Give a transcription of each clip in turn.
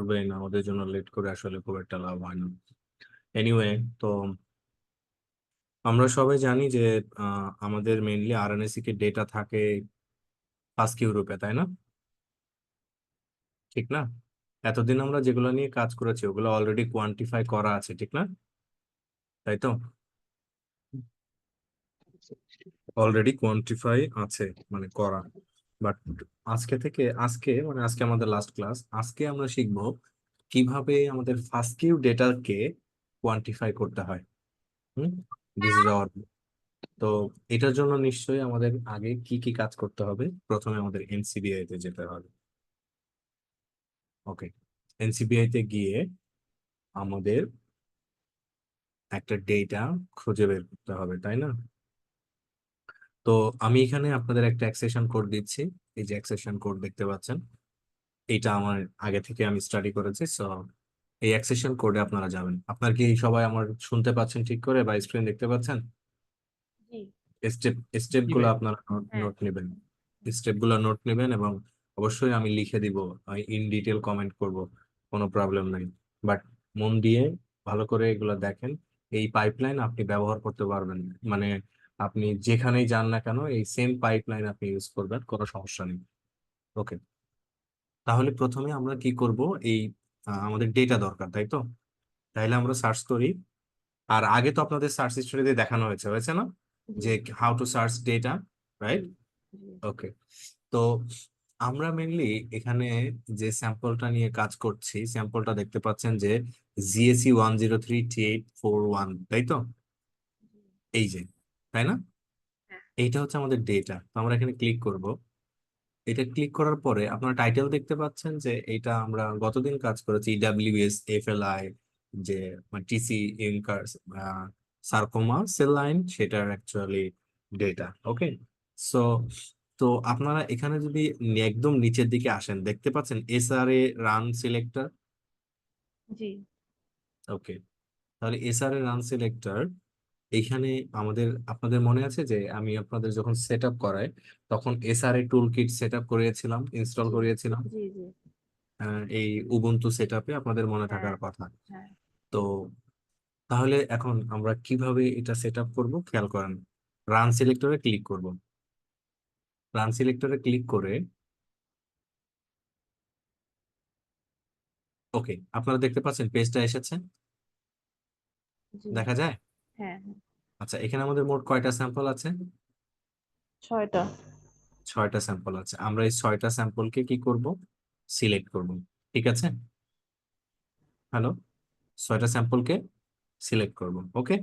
করবেই না, ওদের জন্য লেট করে আসলে খুব একটা লাভ হয় না। এনিওয়ে, তো আমরা সবাই জানি যে আমাদের মেইনলি আরএনএসি কে ডেটা থাকে ফাস্ট কিউ রূপে, তাই না? ঠিক না? এতদিন আমরা যেগুলো নিয়ে কাজ করেছি ওগুলো অলরেডি কোয়ান্টিফাই করা আছে, ঠিক না? তাই তো, অলরেডি কোয়ান্টিফাই আছে, মানে করা। বাট আজকে আমাদের লাস্ট ক্লাস, আজকে আমরা শিখবো কিভাবে আমাদের ফাস্ট কিউ ডেটাকে কোয়ান্টিফাই করতে হয়। হুম, দিস ইজ আওয়ার। তো এটার জন্য নিশ্চয়ই আমাদের আগে কি কি কাজ করতে হবে, প্রথমে আমাদের এনসিবিআই তে যেতে হবে। ওকে, এনসিবিআই তে গিয়ে আমাদের একটা ডেটা খুঁজে বের করতে হবে, তাই না? তো আমি এখানে আপনাদের একটা অ্যাক্সেশন কোড দিচ্ছি। এই যে অ্যাক্সেশন কোড দেখতে পাচ্ছেন, এটা আমার আগে থেকে আমি স্টাডি করেছি। সো এই অ্যাক্সেশন কোডে আপনারা যাবেন। আপনার কি সবাই আমার শুনতে পাচ্ছেন ঠিক করে, বা স্ক্রিন দেখতে পাচ্ছেন? জি। স্টেপ স্টেপ জি গুলো ভাই। আপনারা হ্যাঁ। নোট নেবেন। স্টেপ গুলো নোট নেবেন, এবং অবশ্যই আমি লিখে দিব, ইন ডিটেল কমেন্ট করব, কোনো প্রবলেম নাই। বাট মন দিয়ে ভালো করে এগুলো দেখেন। এই পাইপলাইন আপনি ব্যবহার করতে পারবেন, মানে আপনি যেখানেই যান না কেন এই সেম পাইপলাইন আপনি ইউজ করবেন, কোনো সমস্যা নেই। ওকে, তাহলে প্রথমে আমরা কি করব, এই আমাদের ডেটা দরকার, তাই তো? তাইলে আমরা সার্চ করি। আর আগে তো আপনাদের সার্চ হিস্টোরিতে দেখানো হয়েছে হয়েছে না, জি। যে হাউ টু সার্চ ডেটা, জি। রাইট? জি। ওকে, তো আমরা মেনলি এখানে যে স্যাম্পলটা নিয়ে কাজ করছি, স্যাম্পলটা দেখতে পাচ্ছেন যে জিএসি 103T841, তাই তো? এই যে, তাই না? হ্যাঁ। এইটা হচ্ছে আমাদের ডেটা। তো আমরা এখানে ক্লিক করব। এটা ক্লিক করার পরে আপনার টাইটেল দেখতে পাচ্ছেন যে এটা আমরা গতদিন কাজ করেছি, ডাব্লিউএস এফএলআই, যে TC incur sarcoma cell line, সেটার অ্যাকচুয়ালি ডেটা। ওকে, সো তো আপনারা এখানে যদি একদম নিচের দিকে আসেন, দেখতে পাচ্ছেন এসআরএ রান সিলেক্টর। জি। ওকে, তাহলে এসআরএ রান সিলেক্টর এইখানে আমাদের, আপনাদের মনে আছে যে আমি আপনাদের যখন সেট আপ করাই তখন SRA tool kit set up করিয়েছিলাম, ইনস্টল জি। করিয়েছিলাম জি। জি। এই উবুন্টু সেট আপে, আপনাদের মনে হ্যাঁ। থাকার কথা। হ্যাঁ। তো তাহলে এখন আমরা কিভাবে এটা সেট আপ করবো খেয়াল করেন। রান সিলেক্টরে ক্লিক করব। রান সিলেক্টরে ক্লিক করে, ওকে, আপনারা দেখতে পাচ্ছেন পেজটা এসেছে, জি। দেখা যায়। হ্যাঁ। হ্যাঁ। আচ্ছা, এখানে আমাদের মোট কয়টা স্যাম্পল আছে? 6টা। 6টা স্যাম্পল আছে। আমরা এই 6টা স্যাম্পলকে কি করব, সিলেক্ট করব। ঠিক আছে, হ্যালো, 6টা স্যাম্পলকে সিলেক্ট করব। ওকে,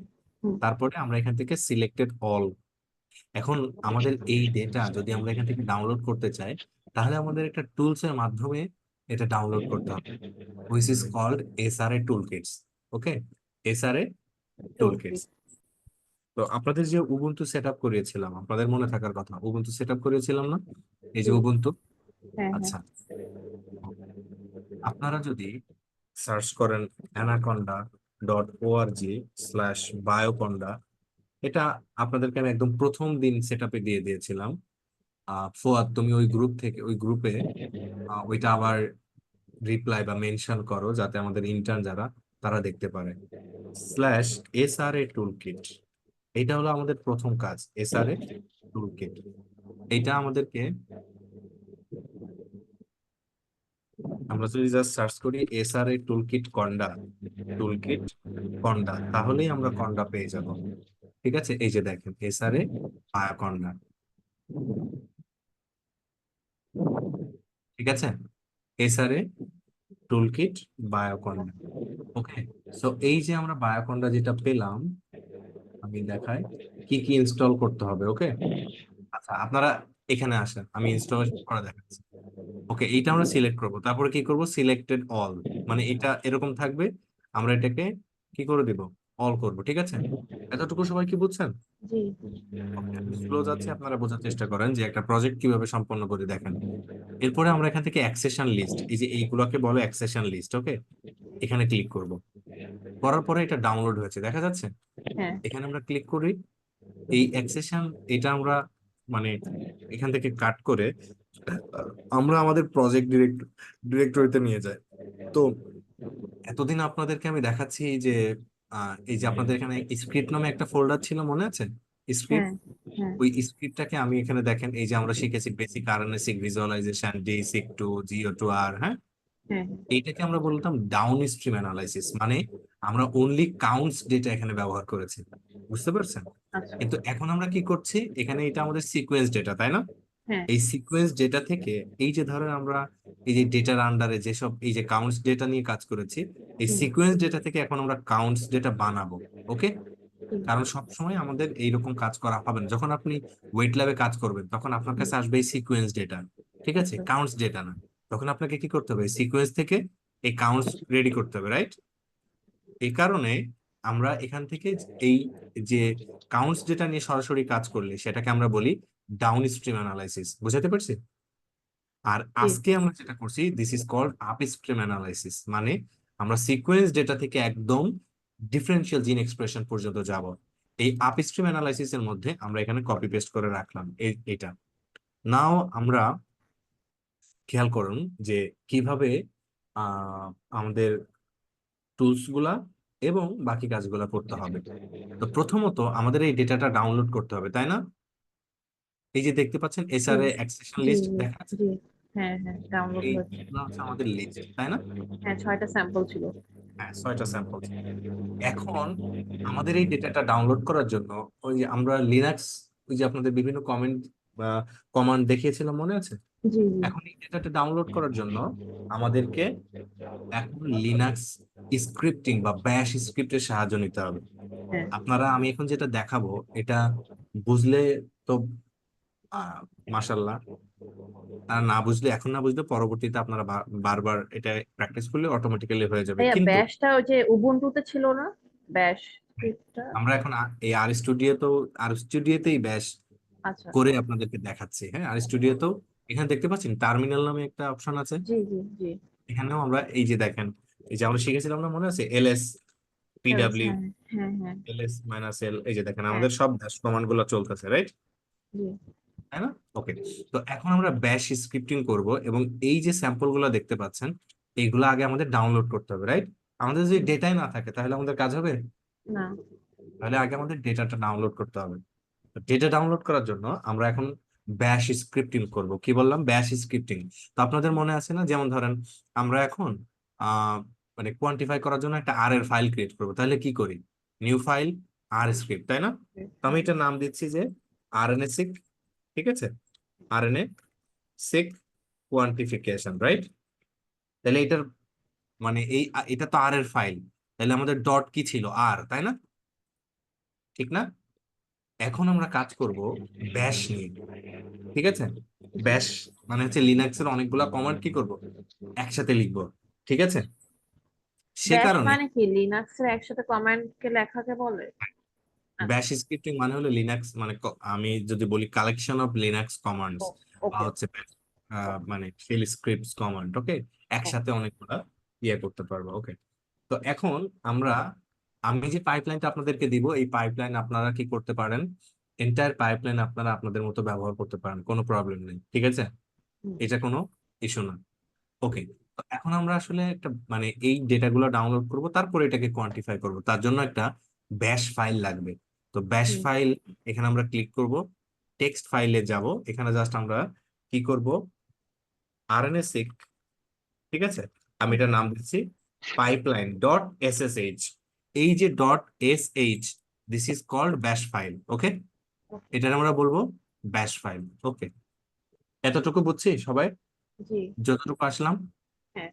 হুম। তারপরে আমরা এখান থেকে সিলেক্টেড অল। এখন আমাদের এই ডেটা যদি আমরা এখান থেকে ডাউনলোড করতে চাই, তাহলে আমাদের একটা টুলস এর মাধ্যমে এটা ডাউনলোড করতে হবে, which is called SRA tool kits. Okay, SRA tool kits. Toolkit. তো আপনাদের যে উবুন্টু সেট আপ করিয়েছিলাম, আপনাদের মনে থাকার কথা, উবুন্টু সেট আপ করিয়েছিলাম না, এই যে জি। উবুন্টু। হ্যাঁ। হ্যাঁ। আচ্ছা, আপনারা যদি সার্চ করেন anaconda.org/bioconda, এটা আপনাদেরকে আমি একদম প্রথম দিন সেট আপে দিয়ে দিয়েছিলাম। ফুয়াদ, তুমি ওই গ্রুপ থেকে, ওই গ্রুপে ওইটা আবার রিপ্লাই বা মেনশন করো, যাতে আমাদের ইন্টার্ন যারা তারা দেখতে পারে। /SRA টুল কিট, এটা হলো আমাদের প্রথম কাজ, এসআরএ টুল কিট। এটা আমাদেরকে, আমরা যদি জাস্ট সার্চ করি SRA tool kit conda, tool kit conda, তাহলেই আমরা কন্ডা পেয়ে যাব। ঠিক আছে, এই যে দেখেন এসআরএ কন্ডা। ঠিক আছে, এসআরএ টুল কিট বায়োকন্ডা। ওকে, সো এই যে আমরা বায়োকন্ডা যেটা পেলাম, আমি দেখাই কি কি ইনস্টল করতে হবে। ওকে, আচ্ছা, আপনারা এখানে আসেন, আমি ইনস্টলেশন করা দেখাচ্ছি। ওকে, এইটা আমরা সিলেক্ট করব, তারপরে কি করব, সিলেক্টেড অল, মানে এটা এরকম থাকবে। আমরা এটাকে কি করে দিব, অল করব। ঠিক আছে, এতটুকু সবাই কি বুঝছেন? জি। ওকে, আমি স্লো যাচ্ছি, আপনারা বোঝার চেষ্টা করেন যে একটা প্রজেক্ট কিভাবে সম্পন্ন করে দেখেন। এরপরে আমরা এখান থেকে অ্যাক্সেশন লিস্ট, এই যে এইগুলোকে বলে অ্যাক্সেশন লিস্ট। ওকে, এখানে ক্লিক করব। করার পরে এটা ডাউনলোড হয়েছে দেখা যাচ্ছে, হ্যাঁ। এখানে আমরা ক্লিক করি। এই অ্যাক্সেশন, এটা আমরা মানে এখান থেকে কাট করে আমরা আমাদের প্রজেক্ট ডিরেক্টরিতে নিয়ে যাই। তো এতদিন আপনাদেরকে আমি দেখাচ্ছি যে এই যে আপনাদের এখানে স্ক্রিপ্ট নামে একটা ফোল্ডার ছিল, মনে আছে? স্ক্রিপ্ট। হ্যাঁ হ্যাঁ ওই স্ক্রিপ্টটাকে আমি এখানে দেখেন, এই যে আমরা শিখেছি basic RNA seq visualisation, DESeq two, GEO two R, হ্যাঁ, হ্যাঁ এইটাকে আমরা বলতাম ডাউন স্ট্রিম অ্যানালাইসিস। মানে আমরা অনলি কাউন্টস ডেটা এখানে ব্যবহার করেছি, বুঝতে পারছেন? আচ্ছা কিন্তু এখন আমরা কি করছি, এখানে এটা আমাদের সিকোয়েন্স ডেটা, তাই না? হ্যাঁ এই সিকোয়েন্স ডেটা থেকে এই যে ধরেন আমরা এই যে ডেটার আন্ডারে যেসব এই যে কাউন্টস ডেটা নিয়ে কাজ করেছি, এই হুম, সিকোয়েন্স ডেটা থেকে এখন আমরা কাউন্টস ডেটা বানাবো। ওকে, হুম, কারণ সবসময় আমাদের এইরকম কাজ করা হবে না। যখন আপনি ওয়েট ল্যাবে কাজ করবেন তখন আপনার হুম, কাছে আসবে এই সিকোয়েন্স ডেটা, ঠিক আছে, আচ্ছা কাউন্টস ডেটা না। তখন আপনাকে কি করতে হবে, সিকোয়েন্স থেকে এই কাউন্টস রেডি করতে হবে, রাইট? এই কারণে আমরা এখান থেকে এই যে কাউন্টস ডেটা নিয়ে সরাসরি কাজ করলে সেটাকে আমরা বলি ডাউন স্ট্রিম অ্যানালাইসিস। বুঝাতে পারছি? আর জি আজকে আমরা যেটা করছি, this is called upstream analysis. মানে আমরা সিকোয়েন্স ডেটা থেকে একদম ডিফারেন্সিয়াল জিন এক্সপ্রেশন পর্যন্ত যাব। এই আপস্ট্রিম অ্যানালাইসিস এর মধ্যে আমরা এখানে কপি পেস্ট করে রাখলাম এটা। নাও আমরা খেয়াল করুন যে কিভাবে আহ আমাদের টুলস গুলা এবং বাকি কাজগুলা করতে হবে। তো প্রথমত আমাদের এই ডেটাটা ডাউনলোড করতে হবে, তাই না? এই যে দেখতে পাচ্ছেন জি এসআরএ অ্যাক্সেশন জি লিস্ট জি দেখা যাচ্ছে, জি হ্যাঁ হ্যাঁ ডাউনলোড হয়েছে। এইগুলো হচ্ছে আমাদের লিস্ট, তাই না? হ্যাঁ 6টা স্যাম্পল ছিল। হ্যাঁ, 6টা স্যাম্পল। এখন আমাদের এই ডেটাটা ডাউনলোড করার জন্য ওই যে আমরা লিনাক্স, ওই যে আপনাদের বিভিন্ন কমেন্ট বা কমান্ড দেখিয়েছিলাম, মনে আছে? জি জি এখন এই ডেটাটা ডাউনলোড করার জন্য আমাদেরকে এখন লিনাক্স স্ক্রিপ্টিং বা ব্যাশ স্ক্রিপ্টের সাহায্য নিতে হবে। হ্যাঁ আপনারা, আমি এখন যেটা দেখাবো এটা বুঝলে তো মাশাল্লাহ, আর না বুঝলে, এখন না বুঝলে পরবর্তীতে আপনারা বারবার এটা প্র্যাকটিস করলে অটোমেটিক্যালি হয়ে যাবে। ভাইয়া কিন্তু ব্যাশটা ওই যে উবুন্টুতে ছিল না, ব্যাশ স্ক্রিপ্টটা? আমরা এখন এই আর স্টুডিওতেই ব্যাশ আচ্ছা করে আপনাদেরকে দেখাচ্ছি। হ্যাঁ, আর স্টুডিওতেও এখানে দেখতে পাচ্ছেন টার্মিনাল নামে একটা অপশন আছে। জি জি জি এখানেও আমরা এই যে দেখেন, এই যে আমরা শিখেছিলাম না, মনে আছে? এলএস এলস, পিডাব্লিউ, হ্যাঁ হ্যাঁ হ্যাঁ এলএস মাইনাস এল, এই যে দেখেন হ্যাঁ আমাদের সব ব্যাশ কমান্ড গুলো চলতেছে, রাইট? জি তাই না? ওকে, তো এখন আমরা ব্যাশ স্ক্রিপ্টিং করব এবং এই যে স্যাম্পল গুলো দেখতে পাচ্ছেন এইগুলো আগে আমাদের ডাউনলোড করতে হবে, রাইট? আমাদের যদি ডেটাই না থাকে তাহলে আমাদের কাজ হবে? না তাহলে আগে আমাদের ডেটাটা ডাউনলোড করতে হবে। ডেটা ডাউনলোড করার জন্য আমরা এখন ব্যাশ স্ক্রিপ্টিং করব। কি বললাম? ব্যাশ স্ক্রিপ্টিং। তো আপনাদের মনে আছে না, যেমন ধরেন আমরা এখন আহ মানে কোয়ান্টিফাই করার জন্য একটা আর এর ফাইল ক্রিয়েট করব, তাহলে কি করি? নিউ ফাইল, আর স্ক্রিপ্ট, তাই না? তো আমি হ্যাঁ এটার নাম দিচ্ছি যে আরএনএ সিক, ঠিক আছে, আরএনএ সিক কোয়ান্টিফিকেশন, রাইট? তাহলে এটার মানে এটা তো আর এর ফাইল, তাহলে আমাদের ডট কি ছিল? আর, তাই না? ঠিক না? এখন আমরা কাজ করব ব্যাশ নিয়ে, ঠিক আছে? জি ব্যাশ মানে হচ্ছে লিনাক্সের অনেকগুলা কমান্ড কি করব, একসাথে লিখবো, ঠিক আছে? সে ব্যাশ কারণে মানে কি, লিনাক্সের একসাথে কমান্ডকে লেখাকে বলে? আচ্ছা ব্যাশ স্ক্রিপ্টিং মানে হলো লিনাক্স মানে আমি যদি বলি কালেকশন অফ লিনাক্স কমান্ডস, বা ওকে হচ্ছে মানে শেল স্ক্রিপ্টস কমান্ড, ওকে, একসাথে অনেকগুলা ইয়ে করতে পারবো। ওকে, তো এখন আমরা, আমি যে পাইপলাইনটা আপনাদেরকে দিব, এই পাইপলাইন আপনারা কি করতে পারেন, এন্টায়ার পাইপলাইন আপনারা আপনাদের মতো ব্যবহার করতে পারেন, কোনো প্রবলেম নেই, ঠিক আছে? এটা কোনো ইস্যু না। ওকে, তো এখন আমরা আসলে একটা মানে এই ডেটাগুলো ডাউনলোড করব, তারপরে এটাকে কোয়ান্টিফাই করব, তার জন্য একটা ব্যাশ ফাইল লাগবে। তো ব্যাশ হুম ফাইল, এখানে আমরা ক্লিক করব, টেক্সট ফাইলে যাব, এখানে জাস্ট আমরা কি করব, আরএনএ সিক, ঠিক আছে, আমি এটার নাম দিচ্ছি পাইপলাইন ডট এসএসএইচ। এই যে dot S H, this is called bash file. Okay, এটার আমরা বলবো ব্যাশ ফাইল। ওকে, এতটুকু বুঝছি সবাই, জি যতটুকু আসলাম? হ্যাঁ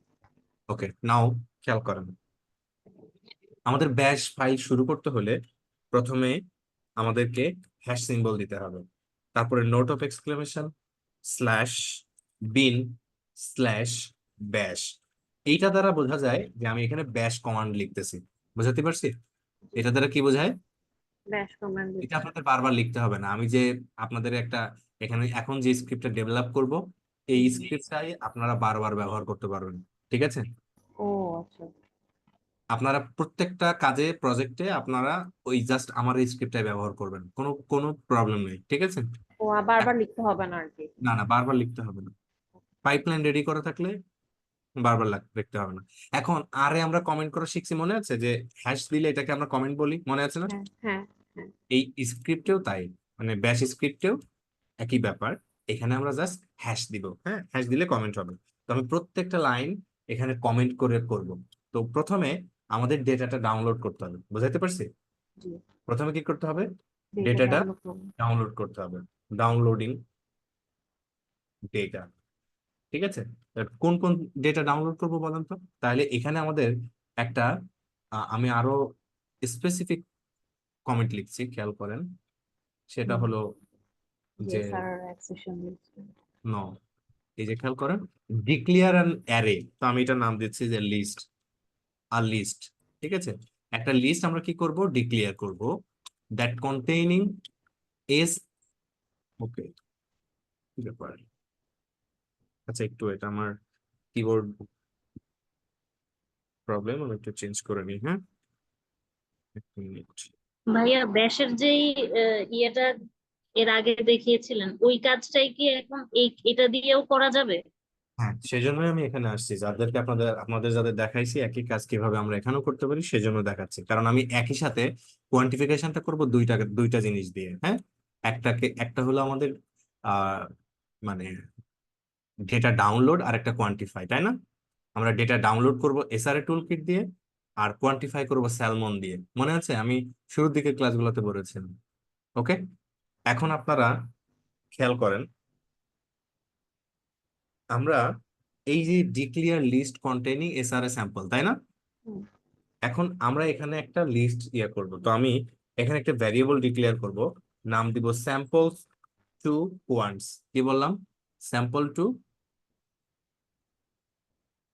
ওকে, নাও খেয়াল করেন, আমাদের ব্যাশ ফাইল শুরু করতে হলে প্রথমে আমাদেরকে হ্যাশ সিম্বল দিতে হবে, তারপরে note of exclamation, slash bin, slash bash. এইটা দ্বারা বোঝা যায় যে আমি এখানে ব্যাশ কমান্ড লিখতেছি। বুঝাতে পারছি? জি এটা দ্বারা কি বোঝায়? ব্যাশ কমান্ড এটা দিচ্ছি। আপনাদের বারবার লিখতে হবে না, আমি যে আপনাদের একটা এখানে এখন যে স্ক্রিপ্টটা ডেভেলপ করব, এই স্ক্রিপ্টটাই আপনারা বারবার ব্যবহার করতে পারবেন, ঠিক আছে? ও আচ্ছা আপনারা প্রত্যেকটা কাজে প্রজেক্টে আপনারা ওই জাস্ট আমার এই স্ক্রিপ্টটাই ব্যবহার করবেন, কোনো কোনো প্রবলেম নেই, ঠিক আছে? ও বারবার লিখতে হবে না আর কি। না না, বারবার লিখতে হবে না। পাইপলাইন রেডি করা থাকলে বারবার লিখতে হবে না। এখন আরে আমরা কমেন্ট করা শিখছি, মনে আছে যে হ্যাশ দিলে এটাকে আমরা কমেন্ট বলি, মনে আছে না? হ্যাঁ হ্যাঁ হ্যাঁ। এই স্ক্রিপ্টেও তাই, মানে ব্যাশ স্ক্রিপ্টেও একই ব্যাপার। এখানে আমরা জাস্ট হ্যাশ দিব, হ্যাঁ, হ্যাশ দিলে কমেন্ট হবে। তো আমি প্রত্যেকটা লাইন এখানে কমেন্ট করে করব। তো প্রথমে আমাদের ডেটাটা ডাউনলোড করতে হবে, বুঝাইতে পারছি? জি। প্রথমে কি করতে হবে? ডেটা ডেটাটা ডাউনলোড করুন। ডাউনলোড করতে হবে। ডাউনলোডিং ডেটা, ঠিক আছে? এবার কোন কোন ডেটা ডাউনলোড করবো বলেন তো? তাহলে এখানে আমাদের একটা আমি আরো স্পেসিফিক কমেন্ট লিখছি, খেয়াল করেন। সেটা হুম। হলো যে স্যার অ্যাক্সেশন লিস্ট। ন, এই যে খেয়াল করেন, ডিক্লিয়ার অ্যান অ্যারে, তো আমি এটা নাম দিচ্ছি যে লিস্ট। আর লিস্ট, ঠিক আছে? একটা লিস্ট আমরা কি করব? ডিক্লিয়ার করব, দ্যাট কন্টেইনিং এস, ওকে, ব্যাপার। আচ্ছা, একটু এটা আমার কিবোর্ড প্রবলেম, আমি একটু চেঞ্জ করে নিই, হ্যাঁ, এক মিনিট। ভাইয়া ব্যাসের যেই ইয়েটা এর আগে দেখিয়েছিলেন ওই কাজটাই কি এখন এটা দিয়েও করা যাবে? হ্যাঁ, সেজন্যই আমি এখানে আসছি, যাদেরকে আপনাদের আপনাদের যাদের দেখাইছি একই কাজ কিভাবে আমরা এখানেও করতে পারি সেজন্য দেখাচ্ছি। কারণ আমি একই সাথে কোয়ান্টিফিকেশনটা করব দুইটা দুইটা জিনিস দিয়ে, হ্যাঁ। একটা হলো আমাদের আহ মানে ডেটা ডাউনলোড, আর একটা কোয়ান্টিফাই, তাই না? আমরা ডেটা ডাউনলোড করব এসআরএ টুল কিট দিয়ে, আর কোয়ান্টিফাই করব স্যালমন দিয়ে, মনে আছে? আমি শুরুর দিকে ক্লাসগুলোতে বলেছিলাম। ওকে, এখন আপনারা খেয়াল করেন, আমরা এই যে declare list containing SRA sample, তাই না? হুম। এখন আমরা এখানে একটা লিস্ট ইয়ে করব, তো আমি এখানে একটা ভ্যারিয়েবল ডিক্লেয়ার করব, নাম দিব স্যাম্পলস টু কোয়ান্টস। কি বললাম? Sample two,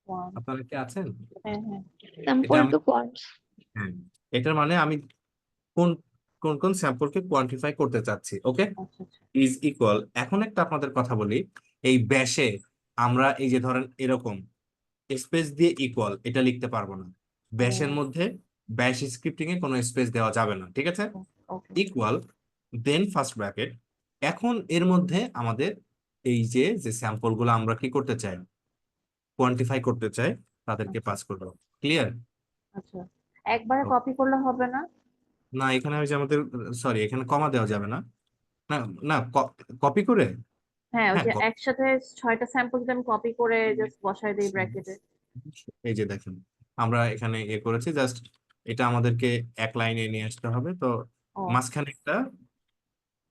one. আপনারা কি আছেন? হ্যাঁ হ্যাঁ। এটা স্যাম্পল আমি, টু কোয়ান্টস। হ্যাঁ, এটার মানে আমি কোন কোন কোন স্যাম্পলকে কোয়ান্টিফাই করতে চাচ্ছি। ওকে, আচ্ছা আচ্ছা। Is equal. এখন একটা আপনাদের কথা বলি, এই ব্যাশে আমরা এই যে ধরেন এরকম স্পেস দিয়ে ইকুয়াল এটা লিখতে পারবো না। ব্যাশের ও মধ্যে ব্যাশ স্ক্রিপ্টিং এ কোনো স্পেস দেওয়া যাবে না, ঠিক আছে? ওকে। ইকুয়াল, দেন ফার্স্ট ব্র্যাকেট। এখন এর মধ্যে আমাদের এই যে যে স্যাম্পল গুলো আমরা কি করতে চাই, কোয়ান্টিফাই করতে চাই, তাদেরকে আচ্ছা পাস করবো। ক্লিয়ার? আচ্ছা। একবারে কপি করলে হবে না? না, এখানে ওই যে আমাদের, সরি, এখানে কমা দেওয়া যাবে না। না না, কপি করে, হ্যাঁ, ওই হ্যাঁ, যে একসাথে 6টা স্যাম্পল যদি আমি কপি করে জাস্ট বসাই দিই ব্র্যাকেটে। এই যে দেখেন, আমরা এখানে করেছি জাস্ট, এটা আমাদেরকে এক লাইনে নিয়ে আসতে হবে। তো ও মাঝখানে একটা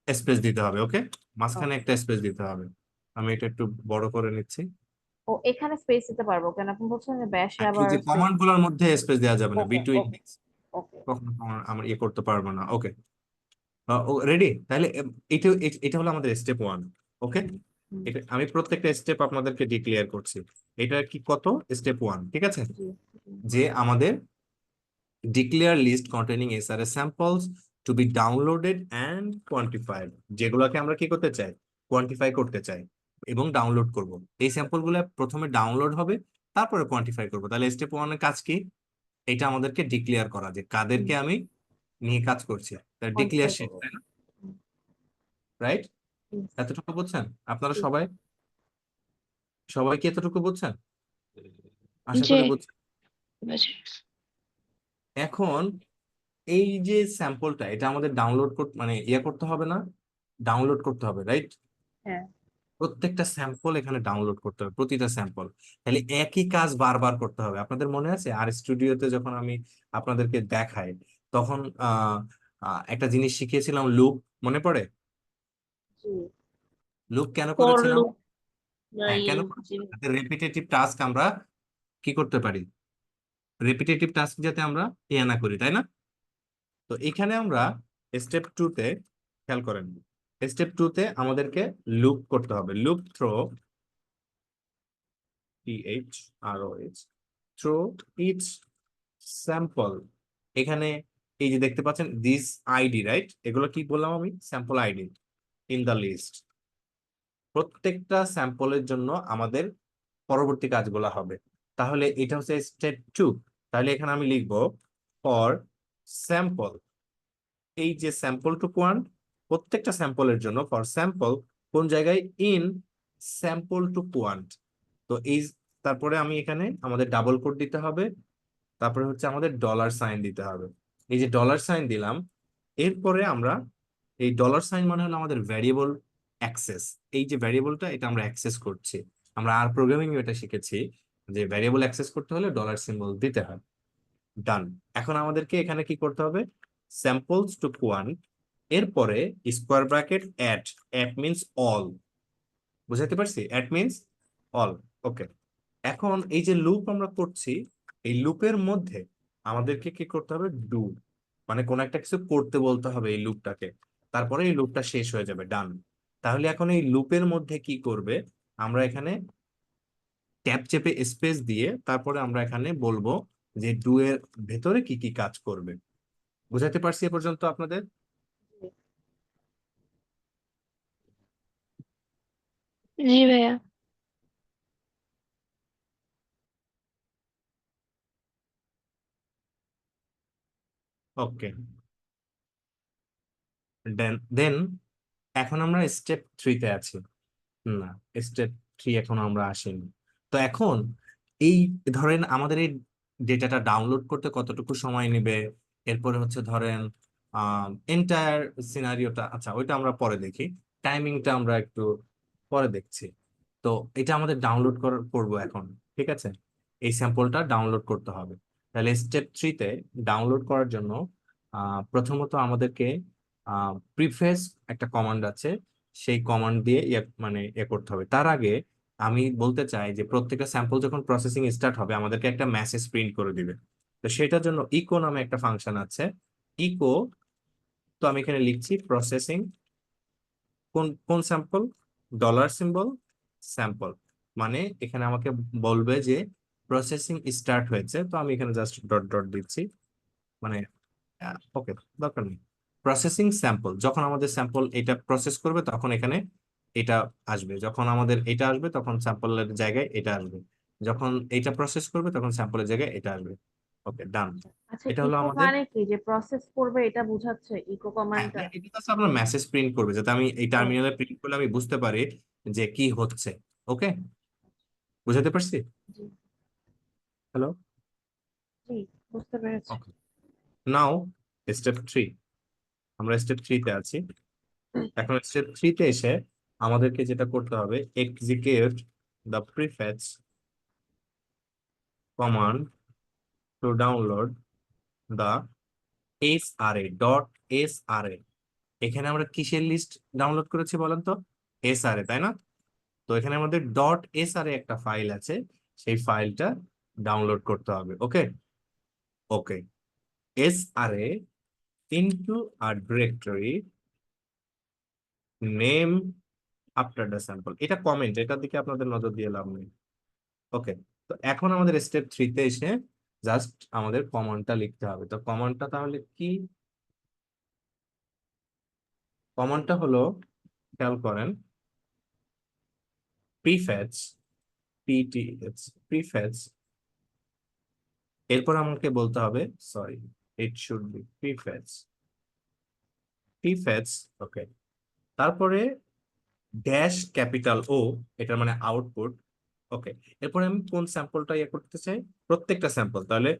স্পেস দিতে হবে, ওকে, মাঝখানে ওকে। একটা স্পেস দিতে হবে। আমি এটা একটু বড় করে নিচ্ছি। ও এখানে স্পেস দিতে পারবো কেন? আপনি বলছেন যে ব্যাশে আর এই আবার যে স্পেস। কমান্ড গুলোর মধ্যে স্পেস দেওয়া যাবে না, ওকে বিটুইন ওকে ওকে। কখনো আমরা করতে পারবো না। ওকে, রেডি? তাহলে এটা এটা হলো আমাদের স্টেপ ওয়ান। ওকে, হুম হুম। এটা আমি প্রত্যেকটা স্টেপ আপনাদেরকে ডিক্লেয়ার করছি। এটা কি কত? স্টেপ ওয়ান, ঠিক আছে? জি জি। যে আমাদের declare list containing SRS samples to be downloaded and quantified, যেগুলোকে আমরা কি করতে চাই, কোয়ান্টিফাই করতে চাই এবং ডাউনলোড করব। এই স্যাম্পল গুলো প্রথমে ডাউনলোড হবে, তারপরে কোয়ান্টিফাই করব। তাহলে স্টেপ ওয়ানের কাজ কি? এটা আমাদেরকে ডিক্লেয়ার করা যে হুম। কাদেরকে আমি নিয়ে কাজ করছি, তার ডিক্লেয়ার কোয়ান্টিফাই শিট, করবো। তাই না? হুম, রাইট? হুম, এতটুকু বুঝছেন আপনারা জি। সবাই? সবাই কি এতটুকু বুঝছেন? আশা যে করি বুঝছেন। এখন এই যে স্যাম্পলটা, এটা আমাদের ডাউনলোড করতে, মানে করতে হবে না, ডাউনলোড করতে হবে, রাইট? হ্যাঁ। প্রত্যেকটা স্যাম্পল এখানে ডাউনলোড করতে হবে, প্রতিটা স্যাম্পল। তাহলে একই কাজ বারবার করতে হবে। আপনাদের মনে আছে আর স্টুডিওতে যখন আমি আপনাদেরকে দেখাই, তখন একটা জিনিস শিখিয়েছিলাম, লুপ, মনে পড়ে? জি। লুপ কেন ফর করেছিলাম? লুপ বা হ্যাঁ, কেন রেপিটেটিভ টাস্ক আমরা কি করতে পারি, রেপিটেটিভ টাস্ক যাতে আমরা না করি, তাই না? তো এখানে আমরা স্টেপ টু তে, খেয়াল করেন, স্টেপ টু তে আমাদেরকে লুপ করতে হবে। Loop through, THROH, through each sample. এখানে এই যে দেখতে পাচ্ছেন দিস আইডি, রাইট? এগুলো কি বললাম আমি? Sample ID in the list. প্রত্যেকটা স্যাম্পলের জন্য আমাদের পরবর্তী কাজগুলো হবে। তাহলে এটা হচ্ছে স্টেপ টু। তাহলে এখানে আমি লিখবো ফর স্যাম্পল, এই যে স্যাম্পল টু কোয়ান্ট, প্রত্যেকটা স্যাম্পলের জন্য ফর স্যাম্পল কোন জায়গায় ইন স্যাম্পল টু কোয়ান্ট। তো এই তারপরে আমি এখানে আমাদের ডাবল কোট দিতে হবে, তারপরে হচ্ছে আমাদের ডলার সাইন দিতে হবে। এই যে ডলার সাইন দিলাম, এরপরে আমরা এই ডলার সাইন মানে হলো আমাদের ভ্যারিয়েবল অ্যাক্সেস। এই যে ভ্যারিয়েবলটা এটা আমরা অ্যাক্সেস করছি, আমরা আর প্রোগ্রামিং এটা শিখেছি যে ভ্যারিয়েবল অ্যাক্সেস করতে হলে ডলার সিম্বল দিতে হয়। ডান। এখন আমাদেরকে এখানে কি করতে হবে, স্যাম্পলস টু কোয়ান্ট, এরপরে square bracket at, at means all, বুঝাতে পারছি, অ্যাট মিনস অল। ওকে, এখন এই যে লুপ আমরা করছি, এই লুপের মধ্যে আমাদেরকে কি করতে হবে, ডু, মানে কোন একটা কিছু করতে বলতে হবে এই লুপটাকে, তারপরে এই লুপটা শেষ হয়ে যাবে। ডান। তাহলে এখন এই লুপের মধ্যে কি করবে, আমরা এখানে ট্যাব চেপে স্পেস দিয়ে তারপরে আমরা এখানে বলবো যে ডু এর ভেতরে কি কি কাজ করবে। বুঝাতে পারছি এ পর্যন্ত আপনাদের? জি ভাইয়া। ওকে, দেন দেন এখন আমরা স্টেপ 3-তে আছি। না, স্টেপ 3 এখন আমরা আসিনি। তো এখন এই ধরেন আমাদের এই ডেটাটা ডাউনলোড করতে কতটুকু সময় নেবে, এরপরে হচ্ছে ধরেন এন্টায়ার সিনারিওটা, আচ্ছা ওইটা আমরা পরে দেখি, টাইমিংটা আমরা একটু পরে দেখছি। তো এটা আমাদের ডাউনলোড করবো এখন, ঠিক আছে? এই স্যাম্পলটা ডাউনলোড করতে হবে। তাহলে স্টেপ 3-তে ডাউনলোড করার জন্য প্রথমত আমাদেরকে প্রিফেস একটা কমান্ড আছে, সেই কমান্ড দিয়ে মানে করতে হবে। তার আগে আমি বলতে চাই যে প্রত্যেকটা স্যাম্পল যখন প্রসেসিং স্টার্ট হবে আমাদেরকে একটা মেসেজ প্রিন্ট করে দিবে। তো সেটার জন্য ইকো নামে একটা ফাংশন আছে, ইকো। তো আমি এখানে লিখছি প্রসেসিং কোন কোন স্যাম্পল, ডলার সিম্বল স্যাম্পল, মানে এখানে আমাকে বলবে যে প্রসেসিং স্টার্ট হয়েছে। তো আমি এখানে জাস্ট ডট ডট দিচ্ছি, মানে ওকে, দরকার নেই। প্রসেসিং স্যাম্পল, যখন আমাদের স্যাম্পল এটা প্রসেস করবে তখন এখানে এটা আসবে, যখন আমাদের এটা আসবে তখন স্যাম্পলের জায়গায় এটা আসবে, যখন এটা প্রসেস করবে তখন স্যাম্পলের জায়গায় এটা আসবে। ওকে, ডান। আচ্ছা, এটা হলো ইকো আমাদের, মানে কি, যে প্রসেস করবে এটা বোঝাচ্ছে ইকো হ্যাঁ কমান্ডটা? হ্যাঁ, এটা জাস্ট আপনার মেসেজ প্রিন্ট করবে যাতে আমি এই ও, টার্মিনালে প্রিন্ট করলে আমি বুঝতে পারি যে কি হচ্ছে। ওকে, বুঝাতে পারছি? জি হ্যালো? জি, বুঝতে পেরেছি। ওকে, নাও স্টেপ 3, আমরা স্টেপ 3-তে আছি। এখন স্টেপ 3-তে এসে আমাদেরকে যেটা করতে হবে, execute the prefetch command to download the SRA dot SRA. এখানে আমরা কিসের লিস্ট ডাউনলোড করেছি বলেন তো? এসআরএ, তাই না? তো এখানে আমাদের ডট এসআরএ একটা ফাইল আছে, সেই ফাইলটা ডাউনলোড করতে হবে। Okay, okay, SRA into a directory name after the sample, এটা কমেন্ট, এটার দিকে আপনাদের নজর দিয়ে লাভ নেই। ওকে, তো এখন আমাদের স্টেপ 3-তে এসে জাস্ট আমাদের কমান্ডটা লিখতে হবে। তো কমান্ডটা তাহলে কি? কমান্ডটা হলো, খেয়াল করেন, প্রিফেচ, পিটিএচ, প্রিফেচ, এরপর আমাকে বলতে হবে, সরি, ইট শুড বি প্রিফেচ, প্রিফেচ। ওকে, তারপরে ড্যাশ ক্যাপিটাল ও, এটার মানে আউটপুট। ওকে, এরপরে আমি কোন স্যাম্পলটা ইয়ে করতে চাই, প্রত্যেকটা স্যাম্পল, তাহলে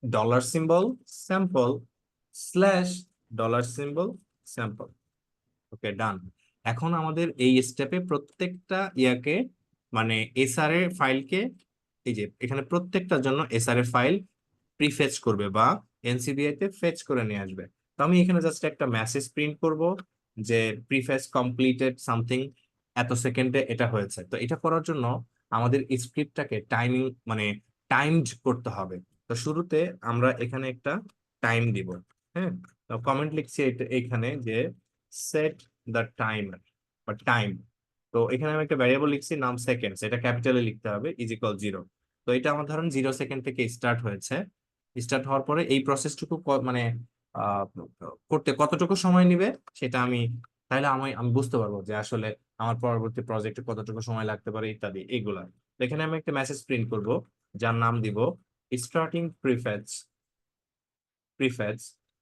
dollar symbol sample slash dollar symbol sample. Okay, done. এখন আমাদের এই স্টেপে প্রত্যেকটা ইয়াকে, মানে এসআর এর ফাইলকে, এই যে এখানে প্রত্যেকটার জন্য এসআর এর ফাইল প্রিফেচ করবে বা এনসিবিআই তে ফেচ করে নিয়ে আসবে। তো আমি এখানে জাস্ট একটা মেসেজ প্রিন্ট করব যে প্রিফেচ কমপ্লিটেড সামথিং, এত সেকেন্ডে এটা হয়েছে। তো এটা করার জন্য আমাদের স্ক্রিপ্টটাকে টাইমিং, মানে টাইমড করতে হবে। তো শুরুতে আমরা এখানে একটা টাইম দিব। হ্যাঁ, তো কমেন্ট লিখছি এইখানে যে সেট দ্য টাইমার বা টাইম। তো এখানে আমি একটা ভ্যারিয়েবল লিখছি নাম সেকেন্ডস, এটা ক্যাপিটালে লিখতে হবে, ইজ ইকুয়াল 0। তো এটা আমার ধরুন 0 সেকেন্ড থেকে স্টার্ট হয়েছে। স্টার্ট হওয়ার পরে এই প্রসেসটুকু মানে আহ, করতে কতটুকু সময় নেবে সেটা আমি, তাহলে আমি আমি বুঝতে পারবো যে আসলে আমার পরবর্তী প্রজেক্টে কতটুকু সময় লাগতে পারে ইত্যাদি এগুলা। তো এখানে আমি একটা মেসেজ প্রিন্ট করব যার নাম দিব স্টার্টিং প্রিফেচ, প্রিফেচ